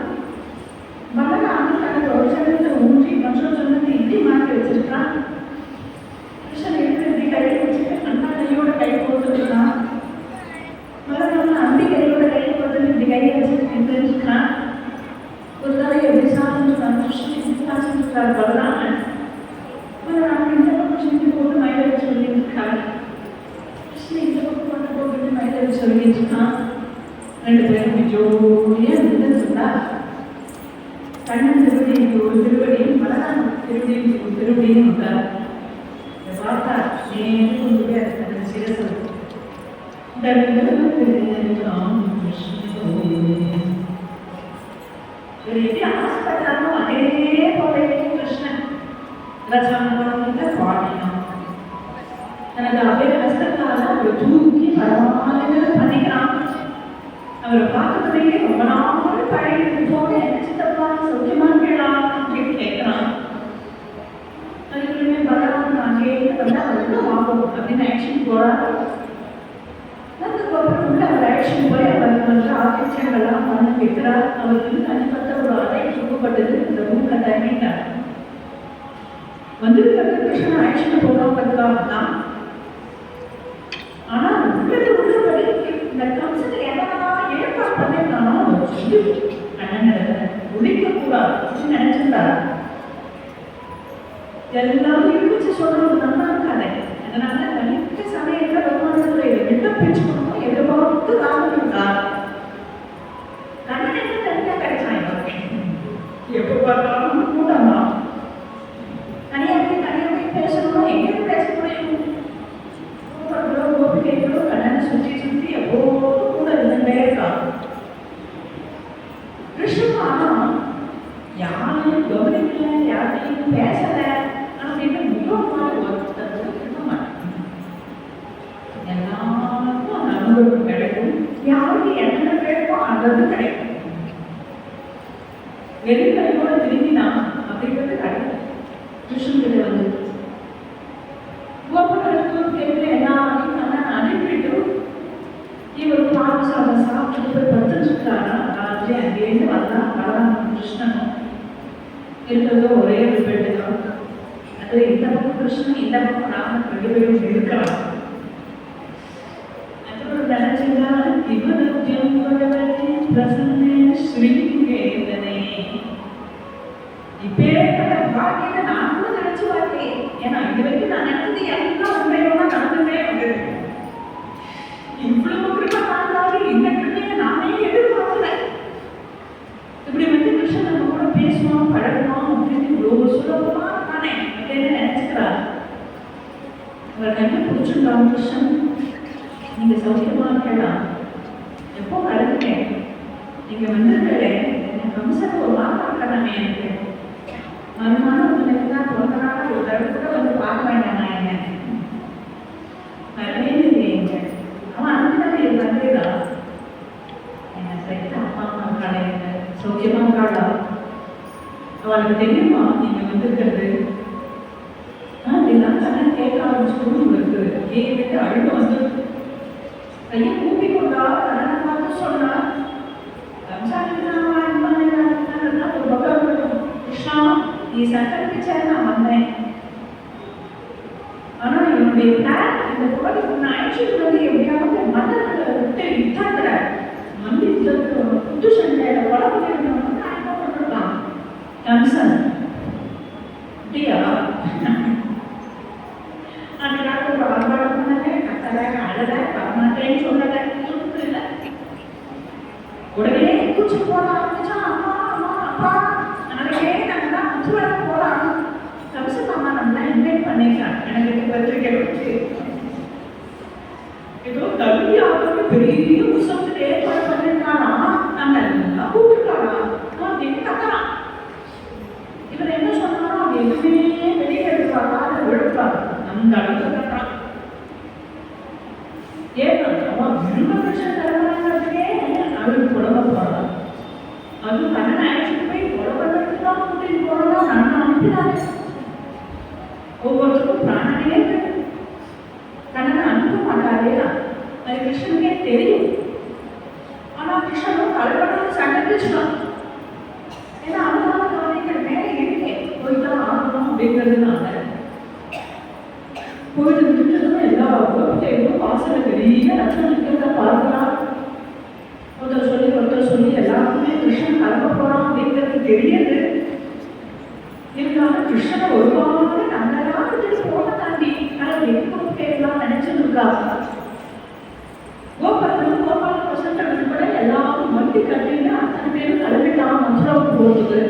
பலராமன் தனக்கு ஒரு ஜனத்தை மூன்று மற்றொரு ஜனத்தை இப்படி மாற்றி வச்சிருக்கான் கிருஷ்ணன் எப்படி கை வச்சுட்டு அண்ணாடையோட கை போட்டுருக்கான் பலராமன் அம்பி கையோட கை போட்டு இப்படி கையை வச்சுட்டு இருக்கான் ஒரு தடவை எப்படி சாப்பிட்டுருக்கான் கிருஷ்ணன் சாப்பிட்டுருக்கார் பலராமன் போட்டு மயிலை சொல்லியிருக்காரு கிருஷ்ணன் இந்த பக்கம் போட்டு மயிலை சொல்லியிருக்கான் ரெண்டு பேரும் ஜோடியா இருந்தா கண்ணன் திருவடியும் ஒரு திருவடியும் பலராம திருவடியும் ஒரு திருவடியும் இருந்தார் பார்த்தா நேரம் கொண்டு போய் அந்த சிரசம் எப்படி ஆசைப்பட்டாலும் அதே போல கிருஷ்ணன் ரசமோட பாடினான் தனது அபயஹஸ்தத்தால அவரை தூக்கி பரவாயில்ல பண்ணிக்கிறான் அவரை பார்க்கறதுலேயே ரொம்ப நாள் பழகிட்டு போக என்ன சித்தப்பா சௌக்கியமா கேளாம் அப்படின்னு கேட்கிறான் அதுக்குள்ளே பகவான் அங்கே வந்து அவருக்கு வாங்கும் அப்படின்னு ஆக்ஷன் போறாரு அதுக்கப்புறம் உள்ள அவர் ஆக்ஷன் போய் அவருக்கு வந்து ஆதித்யங்கள்லாம் பண்ணி வைக்கிறார் அவருக்கு தனிப்பட்ட ஒரு அறை கொடுக்கப்பட்டது இந்த ரூம்ல தங்கிட்டார் வந்திருக்கிறது கிருஷ்ணன் ஆக்ஷன் போடுறவங்களுக்காக தான் ஆனா உள்ளபடி இந்த கம்சத்தை என்னதான் ஏற்பாடு பண்ணிருந்தாலும் ஒழிக்கக்கூடாது நினைச்சிருந்தாரு எல்லாரும் இருந்துச்சு சொல்றது நல்லா இருக்காது அதனால தனித்த சமயத்துல பகவானத்துல விண்ணப்பிச்சுக்கணும் எதிர்பார்த்து ராமன் கண்ணன் தனியா கிடைச்சான் எப்ப பார்த்தாலும் கூடமா தனியாக பேசணும் எங்கே பேச முடியும் கோபிகைகளோ கண்ணனை சுற்றி சுற்றி எப்போதும் கூட இருந்துட்டே இருக்கான் கிருஷ்ணன் ஆனா யாரையும் கவனிக்கல யாரையும் பேசல அப்படின்னு மிகவும் ஒருத்தர் இருக்க மாட்டாங்க எல்லாருக்கும் அந்த அனுபவம் கிடைக்கும் யாருக்கு என்னென்ன கிடைக்கும் அது கிடைக்கும் எதிர்களையோட திரும்பினா அப்படிங்கிறது கிடைக்கும் கிருஷ்ணன் கிட்ட வந்து கோபுரத்துக்கு கேட்டு எல்லாரையும் அனுப்பிட்டு சாதம் சாப்பிட்டு போய் படுத்துருக்காரா. ராத்திரி அங்கேருந்து வரலாம் பலராம கிருஷ்ணனும் இருக்கிறதோ ஒரே ஒரு பெட்டு தான். அது இந்த பக்கம் கிருஷ்ணன் இந்த பக்கம் ராமன் ரெண்டு பேரும் இருக்கலாம். அப்புறம் நினைச்சீங்கன்னா இவனும் பிரசன்ன ஸ்ரீகேதனே இப்பேற்பட்ட பாக்கியத்தை நான் கூட நினைச்சு பார்த்தேன். ஏன்னா இது வரைக்கும் நான் நினைச்சது எல்லாம் உண்மையோட நடந்துமே வந்தது. இவ்வளவு கிருப்பை தாண்டாது இந்த கிருப்பையை நானே எதிர்பார்க்கல. இப்படி கிருஷ்ணன் நம்ம கூட பேசுவோம் பழகணும் அப்படின்னு இவ்வளவு சுலபமா தானே அப்படின்னு நினைச்சுக்கிறார். அவர் கண்டு பிடிச்சிருக்காங்க. கிருஷ்ணன் நீங்க சௌக்கியமா இருக்கலாம், எப்போ கலந்துட்டேன், நீங்க வந்திருக்கேன், கம்சன் ஒரு வார்த்தை எனக்கு மறுநாள் உங்களுக்கு தான் பிறந்த நாள் ஒரு தடவை கூட பார்க்க வேண்டாம். நான் என்ன வரவே இல்லைங்க. அவன் அனுப்பினது வந்தேதான் என்ன சைட்டு அப்பா அம்மா கடையில சௌக்கியமா இருக்காளா, அவளுக்கு தெரியுமா நீங்க வந்திருக்கிறது அப்படிலாம் தானே கேட்க ஆரம்பிச்சுக்கணும். உங்களுக்கு கேட்டு அழுக வந்து கையை கூப்பி கொண்டா கடனை பார்த்து சொன்னா ஒரு பக்கம் கிருஷ்ணா நீ சட்டத்துக்கு சேர நான் வந்தேன். ஆனா என்னுடைய பிளான் இந்த குழந்தைக்கு நான் ஆயிடுச்சு எப்படியாவது மன்னர்களை விட்டு யுத்தத்துல புது சண்டையில குழந்தை நான் என்ன பண்ணிருக்கான் கம்சன் அப்படியா அதுக்காக ஒரு ஆர்ப்பாட்டம் பண்ணல, கத்தல, அழல, வரமாட்டேன்னு சொல்லல, இல்லை உடனே கூச்சு போட ஆரம்பிச்சான். அம்மா அம்மா அப்பா நாளைக்கே நம்ம தான் முத்துவரை போலாம். கம்சன் அம்மா நம்மள இன்வைட் பண்ணிருக்கான் எனக்கு பத்திரிக்கை வச்சு ஏதோ கல்வியாக பெரிய புத்தகத்தை ஏற்பாடு பண்ணிருக்கானா, நம்ம எல்லாம் கூப்பிட்டுருக்கானா அப்படின்னு கத்தலாம். இவர் என்ன சொன்னாலும் அவங்க எதுவுமே வெளியே எடுப்பாரா அதை விழுப்பாரு அந்த அளவுக்கு கட்டுறான். ஏன்னா அவன் விரும்பகிருஷ்ணன் தலைவராங்கிறதுக்கே அவருக்கு புடவை போடலாம். அதுவும் கண்ணன் அழைச்சிட்டு போய் புடவைக்கு தான் கூட்டிட்டு போறதா நான் அனுப்பினாரு. ஒவ்வொருத்தருக்கும் பிராணனே இருக்கு. கண்ணனை அனுப்ப மாட்டாரே, அது கிருஷ்ணனுக்கே தெரியும். ஆனா கிருஷ்ணனும் கல்பனை சங்கரிச்சுதான். ஏன்னா அவனால கவனிக்கிற மேலே இருக்கேன் போய்தான் ஆகணும் அப்படிங்கிறதுனால போயிட்டு விட்டுறதும் எல்லா கோபிகைகளும் வாசல பெரிய லட்சம் இருக்கிறத பார்க்கலாம். ஒருத்தர் சொல்லி எல்லாருக்குமே கிருஷ்ணன் கலக்க போறான் அப்படிங்கிறது தெரியுது. இருந்தாலும் கிருஷ்ணனை ஒரு பாவமாக நம்மளெல்லாம் விட்டு போன தாண்டி ஆனால் எல்லாம் நினைச்சிருக்கா. கோபால வசந்த உட்பட எல்லாரும் மண்டி கட்டிட்டு அத்தனை பேரும் கிளம்பிட்டான் மதுராவுக்கு போகுது.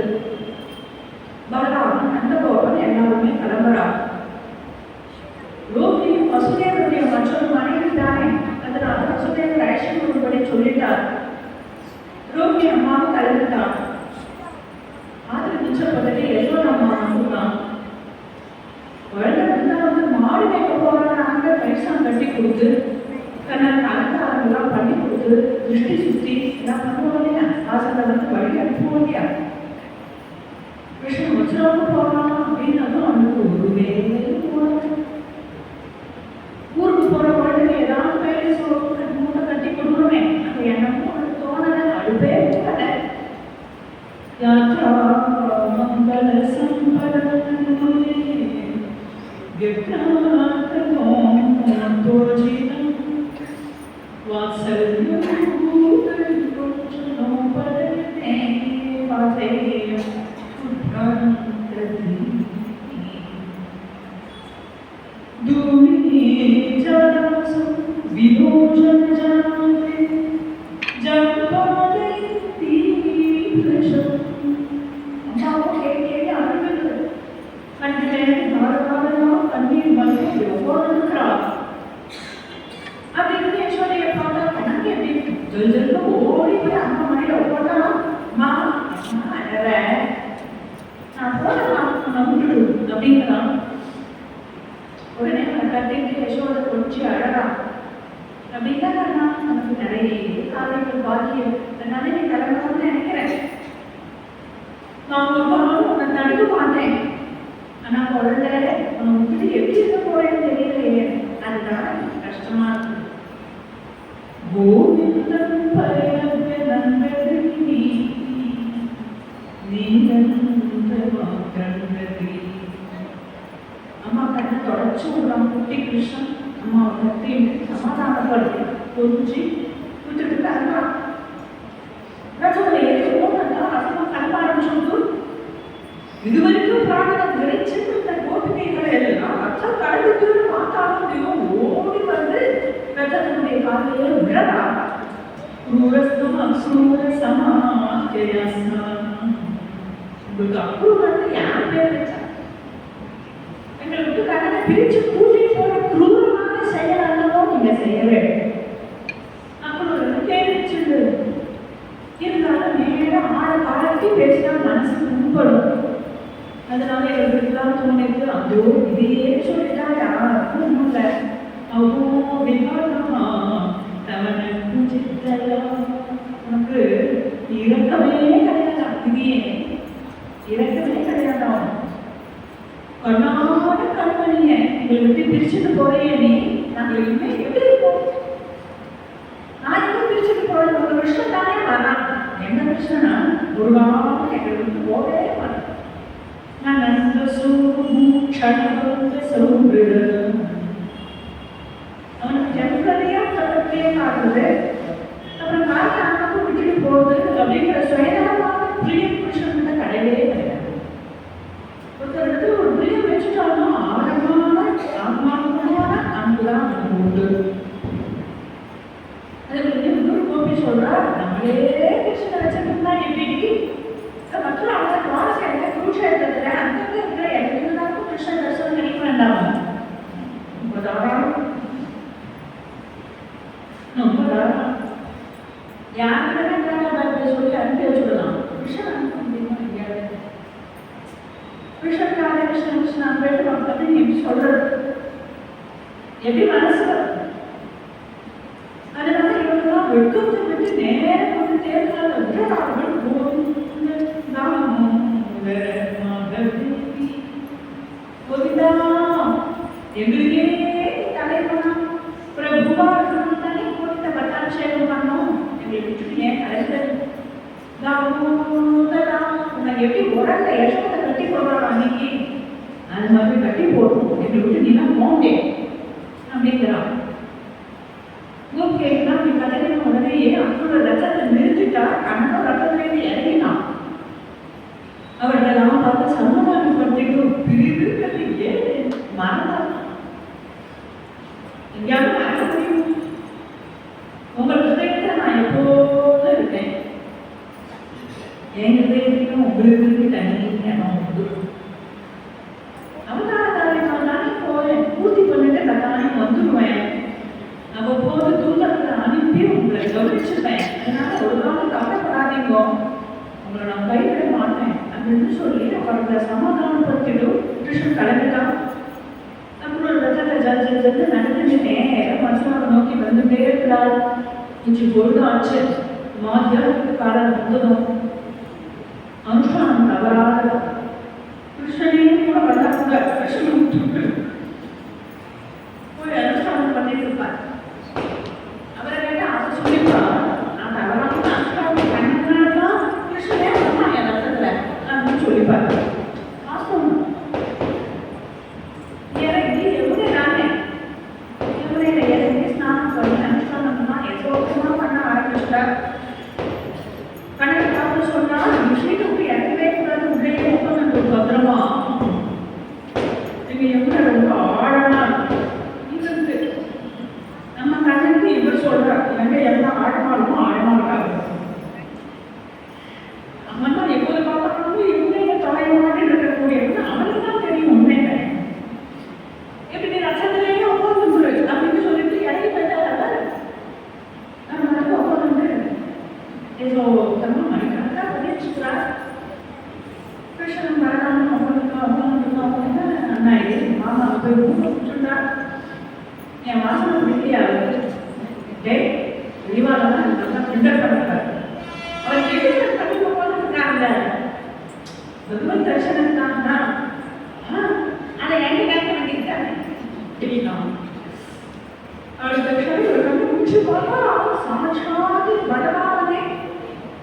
பலராமன் நந்தகோபன் எல்லாருமே கிளம்புறா. ரோஹி வசுதேவனுடைய மற்றொரு மனைவி தானே, அதனால வசுதேவர் ஆக்ஷன் ஒருபடி சொல்லிட்டார். ரோஹி அம்மாவும் கிளம்பிட்டான். ஆதிரி மிச்சப்பட்டு யசோதா அம்மா வந்துட்டான். குழந்தை மாடு வைக்க போறாங்க, பைசா கட்டி கொடுத்து தன்னை அலங்காரங்கள்லாம் பண்ணி கொடுத்து திருஷ்டி சுத்தி எல்லாம் பண்ணுவோம் இல்லையா, வாசலை வழி அனுப்புவோம் இல்லையா. கிருஷ்ணன் வச்சுராம போறான் அப்படின்னாலும் அவனுக்கு ஒரு வேலையும் போறாங்க. ஊருக்கு போற குழந்தைங்க ஏதாவது பேரு மூட்டை கட்டி கொடுக்கணுமே, அந்த எண்ணமும் அவனுக்கு தோணலை, அழுப்பே போகல. யாத்ரா மங்கள சம்பரணே தோஜிதம் வாத்சல்யம் பதனே வாசேயம் दूरी जरासु विलोचन जाने जब पाले तीव्रशम जाओ के आनंद कंठे धारदारना कन्नी बने योगोन करा. अब इतने छोटे पाता कन्ने भी जल तो ओड़ी पे अम्मा मने ओड़ा माँ अरे ना बोला नम्बुडु அப்படிங்கறா. உடனே கட்டிட்டு யசோதை கொஞ்சி அழகான். அப்படி இல்லைன்னா நமக்கு நிறைய காலைகள் பாக்கியம், அதனால நீ கிளம்பணும்னு நினைக்கிறேன். நான் ஒரு நாளும் உன்னை தடுக்க மாட்டேன். ஆனா குழந்தை உன்னை விட்டுட்டு எப்படி இருக்க போறேன்னு தெரியலையே, அதுதான் கஷ்டமா இருக்கு. கோவிந்தம் தொடச்சு விடுறான் குட்டி கிருஷ்ணன். அம்மா கத்தின்னு சமாதானப்படுத்தி கொஞ்சி விட்டுட்டு அருவான். ரசோட எது போனா அசமா கலப்ப ஆரம்பிச்சு. இதுவரைக்கும் பிராணனை விரைச்சிருந்த கோபிகைகளை எல்லாம் அச்சம் கடந்துட்டு பார்த்தாலும் ஓடி வந்து ரத்தனுடைய காலையே விழறா. உங்களுக்கு அப்ரூவ் யார் பேர் வச்சா? எங்களை விட்டு கடனை பிரிச்சு கூட்டி போற குரூரமான செயல் அல்லவோ நீங்க செய்யவே. அப்புறம் கேட்டுச்சு. இருந்தாலும் நேரம் ஆழ காலத்தி பேசினா மனசு கும்படும். அதனால எங்களுக்குலாம் தோணிட்டு அதோ இதையே சொல்லிட்டா யாருக்கும் ஒன்றும் இல்லை. அவ்வளோ விவாதமா தவனுக்கு சித்தலாம். உனக்கு இறக்கமே கிடையாதா? இதையே இறக்கமே கிடையாதா? கண்ணாட கண்மணிய எங்களை விட்டு பிரிச்சுட்டு போறையே நீ. நாங்கள் இனிமே எப்படி இருப்போம்? நான் எங்க பிரிச்சுட்டு போறேன்? ஒரு வருஷம் தானே வரேன். என்ன பிரச்சனைனா ஒரு வாரம் எங்களை விட்டு போகவே மாட்டேன். நனந்த சூக்ஷணந்த சௌபிரம். அவனுக்கு டெம்பரரியா தொடர்பே காட்டுது. அப்புறம் காட்டு அம்மாவுக்கு விட்டுட்டு போகுது அப்படிங்கிற சுயநலமான பிரியம் புருஷன் தான் கிடையவே கிடையாது. ஒருத்தர் இடத்துல ஒரு பிரியம் வச்சுட்டாலும் ஆழமான ஆத்மார்த்தமான அன்புதான் அவனுக்கு உண்டு. அதுக்கு இன்னொரு கோபி சொல்றா, நம்மளே கிருஷ்ணனை வச்சிருந்தா எப்படி மற்ற அவங்க துவாரகை குருஷேத்திரத்துல அங்கே இருக்கிற எல்லாருக்கும் கிருஷ்ண தரிசனம் நினைக்க வேண்டாம். ரொம்ப தாராளம் யாருக்கு சொல்லி அனுப்பி வச்சுடலாம். கிருஷ்ணன் அனுப்ப முடியுமா? முடியாது. கிருஷ்ணன் கிருஷ்ணன் கிருஷ்ணன் போயிட்டு பக்கத்து நீ எப்படி சொல்றது? எப்படி மனசு? அதனால இவங்கெல்லாம் வெட்கத்தை விட்டு நேரம் கொண்டு தேர்தல் எங்களுக்கே தலைவனம் பிரபுவா தானே கோவிந்த பட்டாபிஷேகம் பண்ணோம். எங்களை விட்டுட்டு ஏன் கலைஞர் உனக்கு எப்படி உடல்ல யசோதை கட்டி போடுறாங்க அன்னைக்கு அது மாதிரி கட்டி போடணும். எங்களை விட்டு நீ தான் போண்டே அப்படிங்கிறான். ஓகேன்னா நீ கலைஞர் உடனேயே அவனோட ரத்தத்தை நிறுத்திட்டா கண்ணோட ரத்தத்திலேயே இறங்கினான். அவர்களெல்லாம் பார்த்து சமாதானம் பண்ணிட்டு பிரிவு கட்டியே மறந்தான். எங்கேயாவது மறக்க முடியும்? உங்கள் ஹிருதயத்தை நான் எப்போதும் இருக்கேன். என் ஹிருதயத்தையும் உங்களுக்கு தனி இடம் உண்டு. அவதாரத்தாலே போய் பூர்த்தி பண்ணிட்டு தானே வந்துடுவேன். அவ்வப்போது தூதர்களை அனுப்பி உங்களை கவனிச்சுப்பேன். அதனால ஒரு நாள் கவலைப்படாதீங்க, உங்களை நான் கைவிட மாட்டேன் அப்படின்னு சொல்லி அவர்களை சமாதானப்படுத்திட்டு கிருஷ்ணன் கிளம்பிட்டான். அப்புறம் ரத்தத்தை ஜல்ஜல்ஜல்னு நடந்துட்டு நேரம் மனசாவை நோக்கி வந்துட்டே இருக்கிறாள். உச்சி பொழுது ஆச்சு. மாதியாவுக்கு காலம் வந்ததும் அனுஷ்டானம் தவறாத கிருஷ்ணனையும் கூட வந்தாங்க. கிருஷ்ணன் விட்டுட்டு போய் அனுஷ்டானம் பண்ணிட்டு இருப்பார். அவரை கேட்டால் அதை சொல்லிப்பார், நான் தவறாம அனுஷ்டானம் பண்ணினால்தான் கிருஷ்ணனே வரலாம் என் ரத்தத்தில் அப்படின்னு சொல்லிப்பார். வாஸ்தவம் இறங்கி எவ்வளோ நானே எவ்வளோ இறங்கி ஸ்நானம் பண்ணி அனுஷ்டானம்னா எவ்வளோ பண்ண ஆரம்பிச்சிட்டார். கணக்கு பார்த்து சொன்னால் விஷயத்துக்கு இறங்கவே கூடாது. உள்ளே உட்காந்து பத்திரமா நீங்கள் எவ்வளோ ரொம்ப ஆழமா இருக்கு. நம்ம கண்ணுக்கு இவர் சொல்கிறார், எங்க எவ்வளோ ஆழமா இருக்கும் ஆழமா இருக்காது. அவன் தான் எப்போது பார்த்தாலும் இவங்க தலையோடு இருக்கக்கூடியவங்க அவனுக்கு தான் தெரியும் உண்மையில. எப்படி ரசத்திலேயே உட்காந்து அப்படின்னு சொல்லிட்டு இறங்கி போயிட்டாரு. நம்ம மட்டும் உட்காந்து ஏதோ தம்மா மணிக்கணக்காக படிச்சுக்கிறார். கிருஷ்ணன் வரணும் உட்காந்து அண்ணா இது மாமா போய் ஊட்ட விட்டுருந்தார். என் வாசனை வெளியாகுது. டே வெளிவாக தான் நல்லா பிரிண்டர் பண்ணுறாரு. அவர் எப்படி கண்டிப்பாக போட்டுருக்காங்க பகவத் தர்ஷனம் தானா? அதை எங்க கேட்க வேண்டியிருக்காங்க தெரியுமா? அவளுக்கு கண்டுபிடிச்சு பார்த்தா சாட்சாத் பகவானே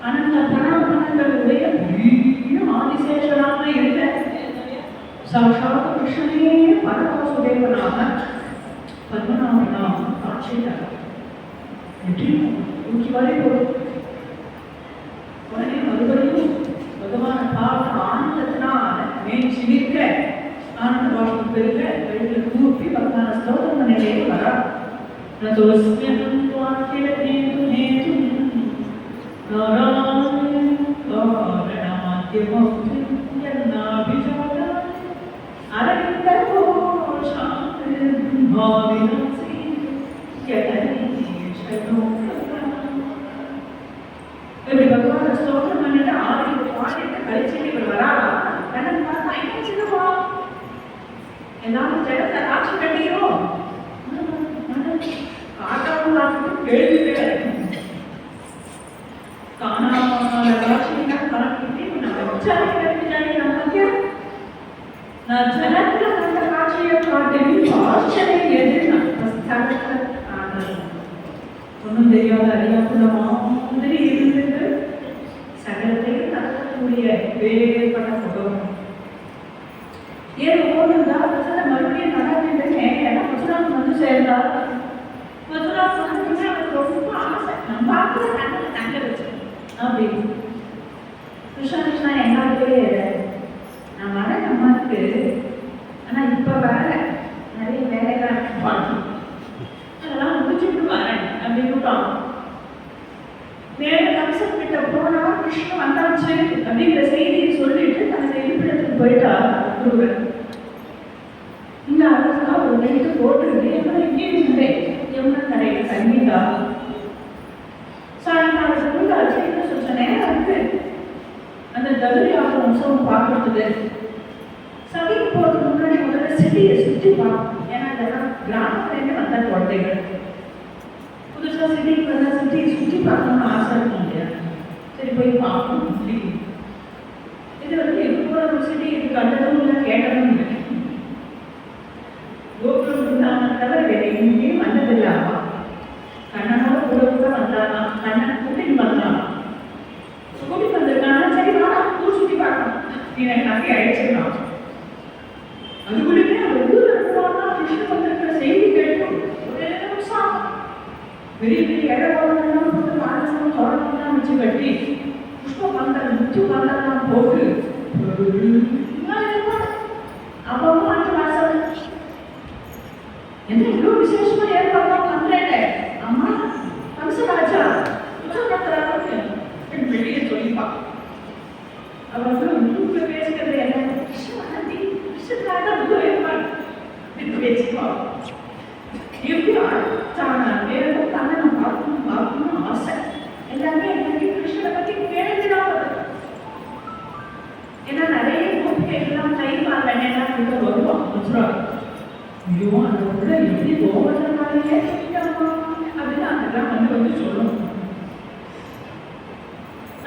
அனந்த பராபரங்களுடைய ஆதிசேஷனாக இருக்க சாட்சாத் கிருஷ்ணனே பரமசுதேவனாக பத்மநாபனாக காட்சியாக தூக்கி வரை போடும். உடனே மறுபடியும் பகவான பார்த்து ஆனந்தத்தினால் மேல் சிரிக்க ஆனந்த பாஷம் பெருக வெளியில கூப்பி பகவான ஸ்தோத்திரம் பண்ணிட்டே வரா. நதோஸ்மியம் துவாக்கில நேது நேது நாராயணம் காரணமாத்யமம் யன்னாபிஜாதாய அரவிந்த கோஷாந்தி பாவினசி யதனி சனோ. இப்படி பகவான ஸ்தோத்திரம் பண்ணிட்டு ஆடி பாடிட்டு கழிச்சுட்டு இவர் வராரா. கண்ணன் பார்த்தா என்ன சின்னப்பா எல்லாரும் ஜெகத்தை காட்சி கட்டிக்கிறோம் காட்டாமல் கேள்வி காணாம காட்சினா கணக்கிட்டு நான் ஜனத்துல கண்ட காட்சியை காட்டிலும் ஆச்சரியம் எது ஒன்றும் தெரியாத அறியாப்புல மாதிரி இருந்தது சகலத்தையும் நடக்கக்கூடிய வேறுபட்ட குடும்பம். ஏன் ஓடுந்தா மறுபடியும் நடந்துட்டேன். ஏன்னா மதுராவுக்கு வந்து சேர்ந்தா மதுராவுக்கு வந்து அவருக்கு ரொம்ப ஆசை நம்ம பார்க்குற கண்ணில் தங்க வச்சு அப்படின்னு கிருஷ்ணா என்னாலே நான் வரேன் அம்மாவுக்கு. ஆனால் இப்போ வர நிறைய வேலைகள் பார்க்கணும் அதெல்லாம் முடிச்சுட்டு வரேன் அப்படின்னு வேற கம்சன் கிட்ட போனா கிருஷ்ணன் வந்தாச்சு அப்படிங்கிற செய்தியை சொல்லிட்டு தனது இருப்பிடத்துக்கு போயிட்டா குருவன். இங்க அதுதான் ஒரு நெட்டு போட்டுருக்கு. இங்கே இருந்தேன் யமுனா கரையில் தண்ணிதா சாயங்காலத்துக்கு அச்சைன்னு சொல்ல நேரம் இருக்கு. அந்த தகுதியாக உற்சவம் பார்க்கறது சபைக்கு போறதுக்கு முன்னாடி முதல்ல சிட்டியை சுற்றி பார்க்கணும். ஏன்னா இதெல்லாம் கிராமத்துலேருந்து வந்த குழந்தைகள் புதுசாக சிட்டிக்கு வந்தால் சிட்டியை சுற்றி பார்க்கணும்னு ஆசை இருக்கும் இல்லையா. சரி போய் பார்க்கணும். இது வந்து எது போல ஒரு சிட்டி இது கண்டதும் இல்லை கேட்டதும் இல்லை. கோபுரம் இருந்தாலும் தவிர வேற எங்கேயும் வந்ததில்லாமா. கண்ணனோட கூட கூட வந்தாலாம். கண்ணன் கூட்டின்னு வந்தாலாம். கூட்டிட்டு வந்திருக்காங்க. சரி வாடா ஊர் சுற்றி பார்க்கணும். நீ எனக்கு நம்பி அழைச்சிடலாம். அதுக்குள்ளே அந்த ஊர் இருக்குவாங்கன்னா கிருஷ்ணன் வந்திருக்கிற செய்தி கேட்கும். ஒரே நிமிஷம் பெரிய பெரிய இடவாளெல்லாம் போட்டு மானசம் தோட்டம்லாம் வச்சு கட்டி புஷ்ப பந்தல் முத்து பந்தல்லாம் போட்டு அப்பவும் அஞ்சு மாசம் என்ன இவ்வளோ விசேஷமா ஏற்பாடு பண்றேன். அம்மா கம்சராஜா உத்தரவாதராக வெளியே சொல்லிப்பா. அவர் வந்து பேசுகிறது என்ன கிருஷ்ணாந்தி கிருஷ்ணராஜா புது ஏற்பாடு விட்டு பேசிப்பா. எப்படி வேறு தானே நான் பார்க்கணும்னு ஆசை. எல்லாமே எனக்கு கிருஷ்ணனை பற்றி கேள்விதான் வருது. ஏன்னா நிறைய கோபிகைகள்லாம் கைமால் எல்லாம் கிட்ட வருவான் மதுராவுக்கு. ஐயோ அந்த உள்ள எப்படி கோவத்தினாலேயே சொல்லிட்டாமா அப்படின்னு அதெல்லாம் வந்து சொல்லணும்.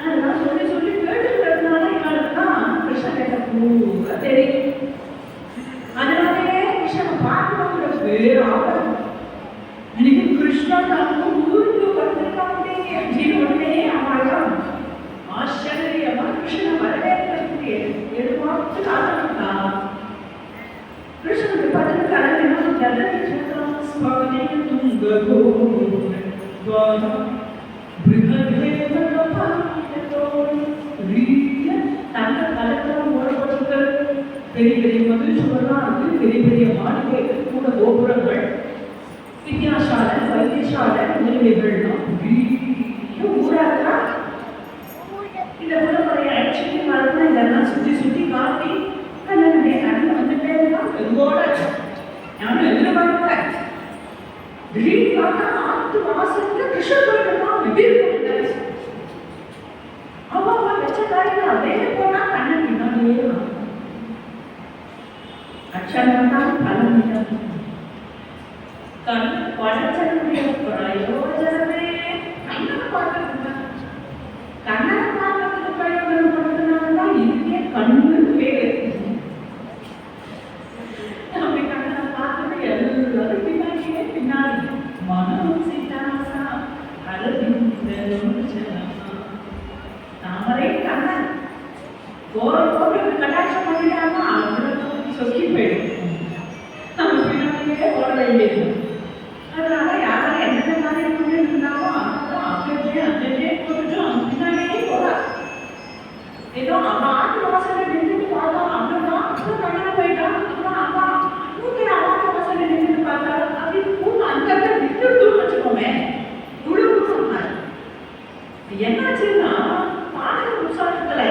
அதெல்லாம் சொல்லி சொல்லி கேட்டுக்கிறதுனால இவளுக்குதான் கிருஷ்ணன் பூரா தெரியும். அதனாலேயே கிருஷ்ணனை பார்க்கணுங்கிற பேர் ஆகும். எனக்கு கிருஷ்ணன் நம்ம ஊருக்கு வந்திருக்காங்க அப்படின்னு உடனே அவள் ஆச்சரியமா கிருஷ்ணன் வரவேற்கக்கூடிய எதுவாச்சு காரணம்னா கிருஷ்ணனுக்கு பதில் கலந்துனா ஜலதி சுவாமி துங்கோ தங்க கலக்கலாம் மூடப்பட்டிருக்கிறது. பெரிய பெரிய மதில் சுவர்லாம் இருக்கு. பெரிய பெரிய மாளிகைகள் கூட கோபுரங்கள் வித்யாசாலை வைத்தியசாலை முதலீடுகள்லாம் ஊராக இந்த புலப்பறையை அடிச்சுட்டு வரணும். இதெல்லாம் சுற்றி சுற்றி காட்டி கண்ணனுடைய நடந்து வந்துட்டே இருக்கான். வெறுவோட நானும் எதிர்பார்ப்பேன். திடீர்னு பார்த்தா ஆத்து வாசல்ல கிருஷ்ணன் போயிருக்கான். திடீர்னு அவன் வச்ச காரியம் அதே போனா கண்ணன் பின்னாடியே அச்சரம் தான் பலன் கண் படைச்சனுடைய பிரயோஜனமே கண்ணனை பார்க்கறது. கண்ணனை பார்க்கறதுக்கு பிரயோஜனப்படுத்தினால்தான் இதுக்கே கண்ணு பேரு. அப்படி கண்ணனை பார்க்கறது எல்லாரும் பின்னாடியே பின்னாடி மனம் சீதாசா தாமரை கண்ணன் போற போட்டு கட்டாட்சம் பண்ணிட்டாமா அவ்வளவு வேண்டியது. அதனால யாரும் என்னென்ன காரியம் பண்ணிட்டு இருந்தாலும் அங்கே கொஞ்சம் பின்னாடியே போறாரு. ஏதோ அவன் ஆட்டு வாசலை நின்றுட்டு பார்த்தான், அப்படின்னா அப்புறம் கல்யாணம் போயிட்டான். அப்புறம் அம்மா நூற்றி ஆட்டு வாசலை நின்றுட்டு பார்த்தாரு அப்படின்னு பூண்டு அங்கே விட்டுட்டுன்னு வச்சுக்கோமே. இவ்வளவு சொன்னார். என்னாச்சுன்னா பாடக புஸ்தகத்துல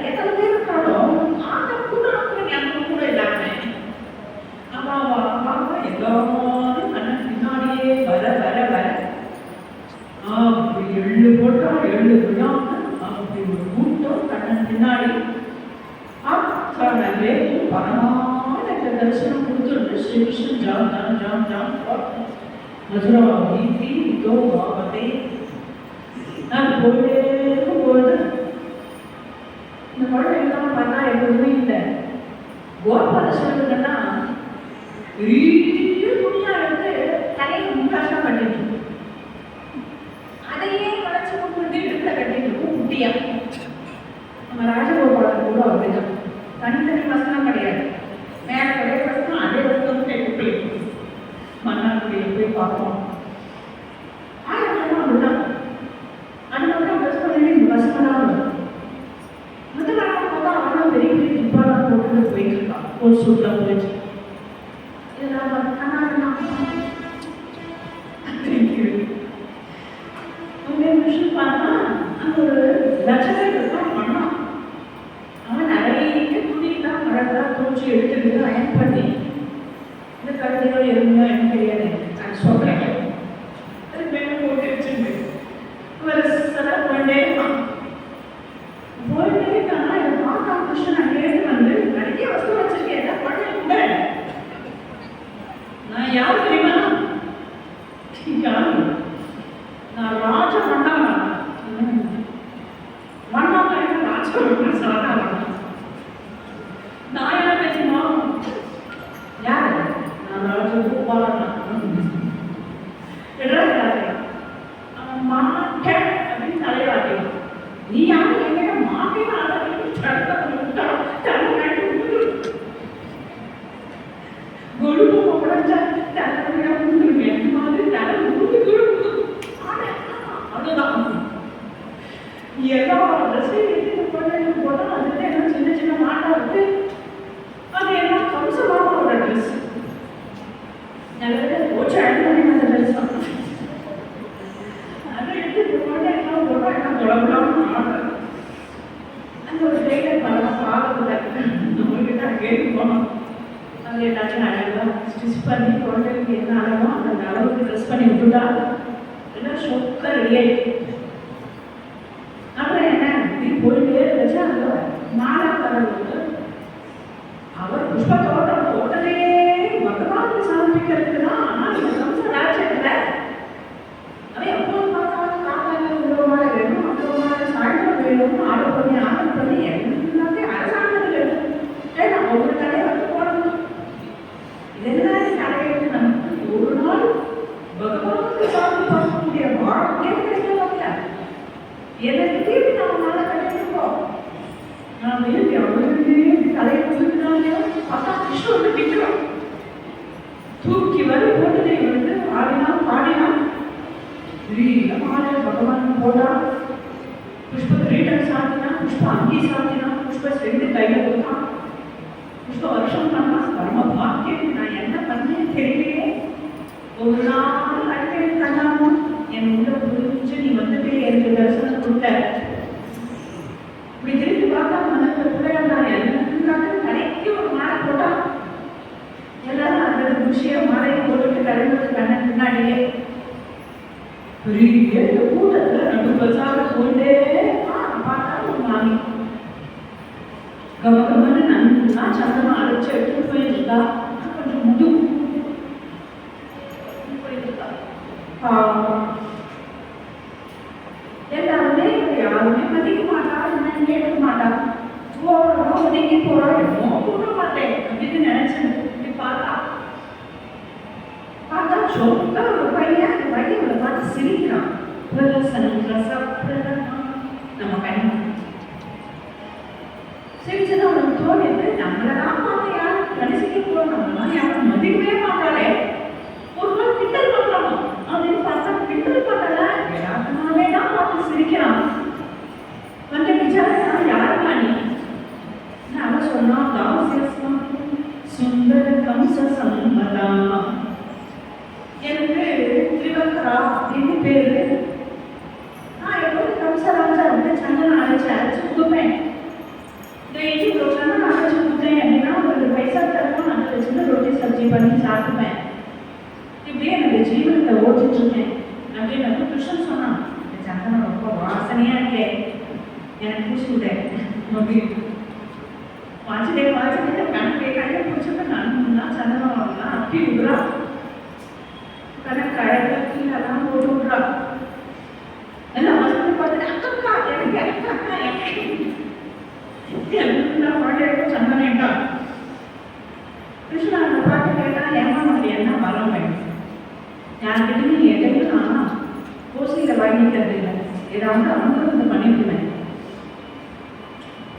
எத்தனை பேர் இருக்காலும் ஆட்ட கூட்டம் ஞாபகம் கூட இல்லாம அம்மாவா எல்லாரும் கண்ணன் பின்னாடியே வர வர வர அப்படி எள்ளு போட்டா எள்ளு விழாம அப்படி ஒரு கூட்டம் கண்ணன் பின்னாடி சொன்னே பரமான தரிசனம் கொடுத்துட்டு ஸ்ரீகிருஷ்ணன் ஜாம் மதுராவதி தீவிதோ பாவத்தை நான் போயிட்டே இருக்கும்போது இந்த குழந்தைங்கெல்லாம் பார்த்தா எப்போதுமே இல்லை. கோபால சொல்லுங்கன்னா பெரிய துணியா எடுத்து தலையை முக்காசா கட்டிட்டு அதையே வளைச்சு கொண்டு இடத்துல கட்டிட்டு குட்டியா. நம்ம ராஜகோபாலன் கூட அப்படிதான். தனித்தனி வசனம் கிடையாது. மேல ஒரே வசனம் அதே வசனம் கேட்டு மன்னார்குடியில் போய் பார்ப்போம். அப்படிதான் அதனால பஸ் பண்ணி பஸ்மெல்லாம் வரும். முதல் நாள் பார்த்தா அவனும் பெரிய பெரிய துப்பாலாம் போட்டு போயிட்டு இருக்கான். ஒரு சூட்டில் போயிட்டு விஷயம் பார்த்தா அங்கே ஒரு லட்சம் பண்ணான். அவன் நிறைய துணிதான் மழை தூச்சி எடுத்துட்டு அயன் பண்ணி இந்த கழுதையோ எதுவுமே எனக்கு தெரியாது. நான் சொல்றேன் அது மேலே போட்டு வச்சுட்டு போயிட்டே இருக்கானா இதை பார்த்தா கிருஷ்ணன் அங்கேயிருந்து வந்து நிறைய வசதி வச்சிருக்கேன் பழைய கூட நான் யார் தெரியுமா? நான் ராஜ மன்னாமா மன்னாமா ராஜ சாதா நான் என்ன தெரியுமா? யார்? நான் ராஜ கோபாலன். அவன் மாட்டேன் அப்படின்னு தலைவாட்டினான். நீ யாரும் எங்கிட்ட மாட்டேன்னு கொழுப்பு உடஞ்சா தலைவலியா உண்டுருங்க. எந்த மாதிரி தலை உண்டு அதுதான் எல்லா ட்ரெஸ்ஸையும் போட்டா அதுல எல்லாம் சின்ன சின்ன மாட்டா இருக்கு. அது எல்லாம் கம்சமான ஒரு ட்ரெஸ். நல்ல போச்சு அழுத்தமே அந்த ட்ரெஸ் அதை எடுத்து போட்டா எல்லாம் போட்டா எல்லாம் குழம்புலாம் ஆடுறேன். அந்த ஒரு டெய்லர் பண்ணலாம் பார்க்கல நம்மகிட்ட கேட்டு போனோம். அது எல்லாத்தையும் அழகாக ஸ்டிச் பண்ணி குழந்தைகளுக்கு என்ன அளவோ அந்த அளவுக்கு ட்ரெஸ் பண்ணி விட்டுட்டா எல்லாம் சொக்க ரெடி ஆயிடுச்சு. அப்புறம் என்ன இப்படி போயிட்டே இருந்துச்சு. அந்த மாலாக்காரர்களுக்கு அவர் புஷ்ப தோட்டம் தோட்டலே பகவானுக்கு சமர்ப்பிக்கிறதுக்கு தான். ஆனால் இந்த கம்ச ராஜ்யத்தில் அவன் எப்போது பார்த்தாலும் காக்காங்க உள்ளவமான வேணும் அப்புறமான சாய்ந்த வேணும்னு ஆர்டர் பண்ணி எல்லாத்தையும் அரசாங்கத்தில் ஏன்னா ஒவ்வொரு கடையை வந்து போடணும். இதெல்லாம் கடையிட்டு நமக்கு ஒரு நாள் பகவானுக்கு சாமி பார்க்கக்கூடிய வாழ்க்கையே கிடைக்கல. எனக்கு நம்மளால கிடைச்சிருக்கோம். நாம் அவர்களுக்கு தலையை கொடுத்துனாலே பார்த்தா கிருஷ்ணன் வந்து நிற்கிறோம். தூக்கி வரை போட்டு வந்து ஆடினான் பாடினான். மாலை பகவான் போட்டா புஷ்ப கிரீடம் சாத்தினா, புஷ்ப அங்கி சாத்தினா, புஷ்ப சென்று கையில கொடுத்தான். புஷ்ப வருஷம் பண்ணா பரம பாக்கியம். நான் என்ன பண்ணேன் தெரியலையே. ஒரு நாள் அடிக்கடி கண்டாமோ என் உள்ள புரிஞ்சு நீ வந்துட்டே எனக்கு தரிசனம் கொடுத்த. இப்படி திருப்பி பார்த்தா மனதில் பிள்ளையாண்டா எல்லாத்துக்கும் கடைக்கு ஒரு மாலை போட்டா எல்லாரும் அந்த விஷயம் மாலையை போட்டுட்டு கடைகளுக்கு கண்ணன் பின்னாடியே பெரிய கூட்டத்தில் ரெண்டு பசாக போயிட்டே பார்த்தா ஒரு மாமி கவகமன்னு நன்னா சந்தமா அரைச்சி எடுத்துட்டு போயிருக்கா. கொஞ்சம் முது போயிருக்கா. எல்லாருமே யாருமே மதிக்க மாட்டா, என்னன்னு கேட்க மாட்டா. போறோம் ஒதுங்கி போறோம் போட மாட்டேன் அப்படின்னு நினைச்சேன். இப்படி பார்த்தா சொந்த ஒரு பையன் பையனை பார்த்து சிரிக்கிறான். நம்ம பையன் சிரிச்சது அவனுக்கு தோணிட்டு நம்மளதான் பார்த்து யாரும் கடைசிக்கு போறோம். நம்மளாம் யாரும் மதிக்கவே மாட்டாளே. சந்தனம் அரைச்சு கொடுப்பேன். டெய்லி ஒரு சந்தனம் அரைச்சு கொடுத்தேன் அப்படின்னா ஒரு 2 பைசா தரணும், அதை வச்சுட்டு ரொட்டி சப்ஜி பண்ணி சாப்பிட்டுப்பேன். இப்படியே எனக்கு ஜீவனத்தை ஓட்டிட்டு இருக்கேன் அப்படின்னு எனக்கு கிருஷ்ணன் சொன்னான். இந்த சந்தனம் ரொம்ப வாசனையா இருக்கே, எனக்கு பூசி விட்டேன் அப்படின்னு வாசிட்டே கணக்கு கையை பிடிச்சப்ப நான் சந்தனம் வாங்கலாம் அப்படி விடுறா. கணக்கு கழகெல்லாம் போட்டு விடுறா. எல்லாம் வசதி பார்த்துட்டு அக்கா எனக்கு அக்கா எல்லாம் பாட்டு சந்தனேட்டா. கிருஷ்ணா அந்த பாட்டு கேட்டா ஏமா உனக்கு என்ன வரம் வேணும்? யார்கிட்ட நீ எதையும் கோசியில் வாங்கிக்கிறது இல்லை, ஏதாவது அனுபவத்தை பண்ணிவிடுவேன்.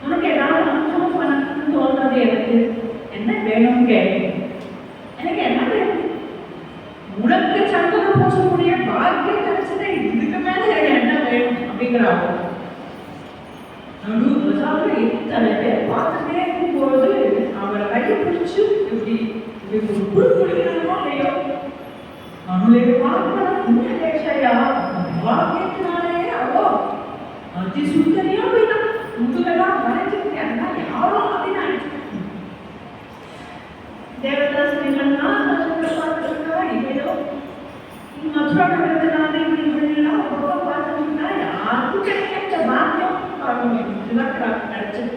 உனக்கு ஏதாவது அனுபவம் பண்ணணும்னு தோன்றது எனக்கு என்ன வேணும்னு கேட்கு. எனக்கு என்ன வேணும்? உனக்கு சந்தனம் பூசக்கூடிய பாக்கியம் கிடைச்சதே, இதுக்கு மேல எனக்கு என்ன வேணும் அப்படிங்கிறாங்க. இத்தனை பேர் பார்த்துட்டே இருக்கும்போது அவரை கையை பிடிச்சு இப்படி பிடிக்கணுமோ இல்லையோ அவளுடைய பார்க்கணும் வாக்கியத்தினாலே அவோ அதி சுத்தனையா போயிட்டா. முதுகெல்லாம் வரைஞ்சிருக்கேன், யாரும் அப்படின்னு தேவதாசனா பார்த்துருக்கா. ஏதோ மதுரா நகரத்தினாலே இவங்களெல்லாம் ரொம்ப பார்த்துருக்கா. யாருக்கும் கிடைக்காத பாக்கியம் கிடைச்சது.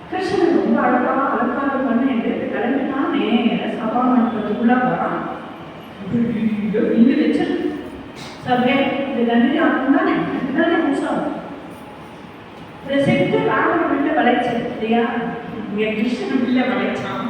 கிருஷ்ணன் ரொம்ப அழகா அலங்காரம் பண்ண என்று கிளம்பினா நேர சபா மண்டபத்துக்குள்ள வரான். இங்க வச்சிரு சபை இது நன்றி ஆகும் தானே, அதுதானே முசம் பிரசித்த ராவண பிள்ளை வளைச்சது இல்லையா? கிருஷ்ணன் பிள்ளை வளைச்சான்.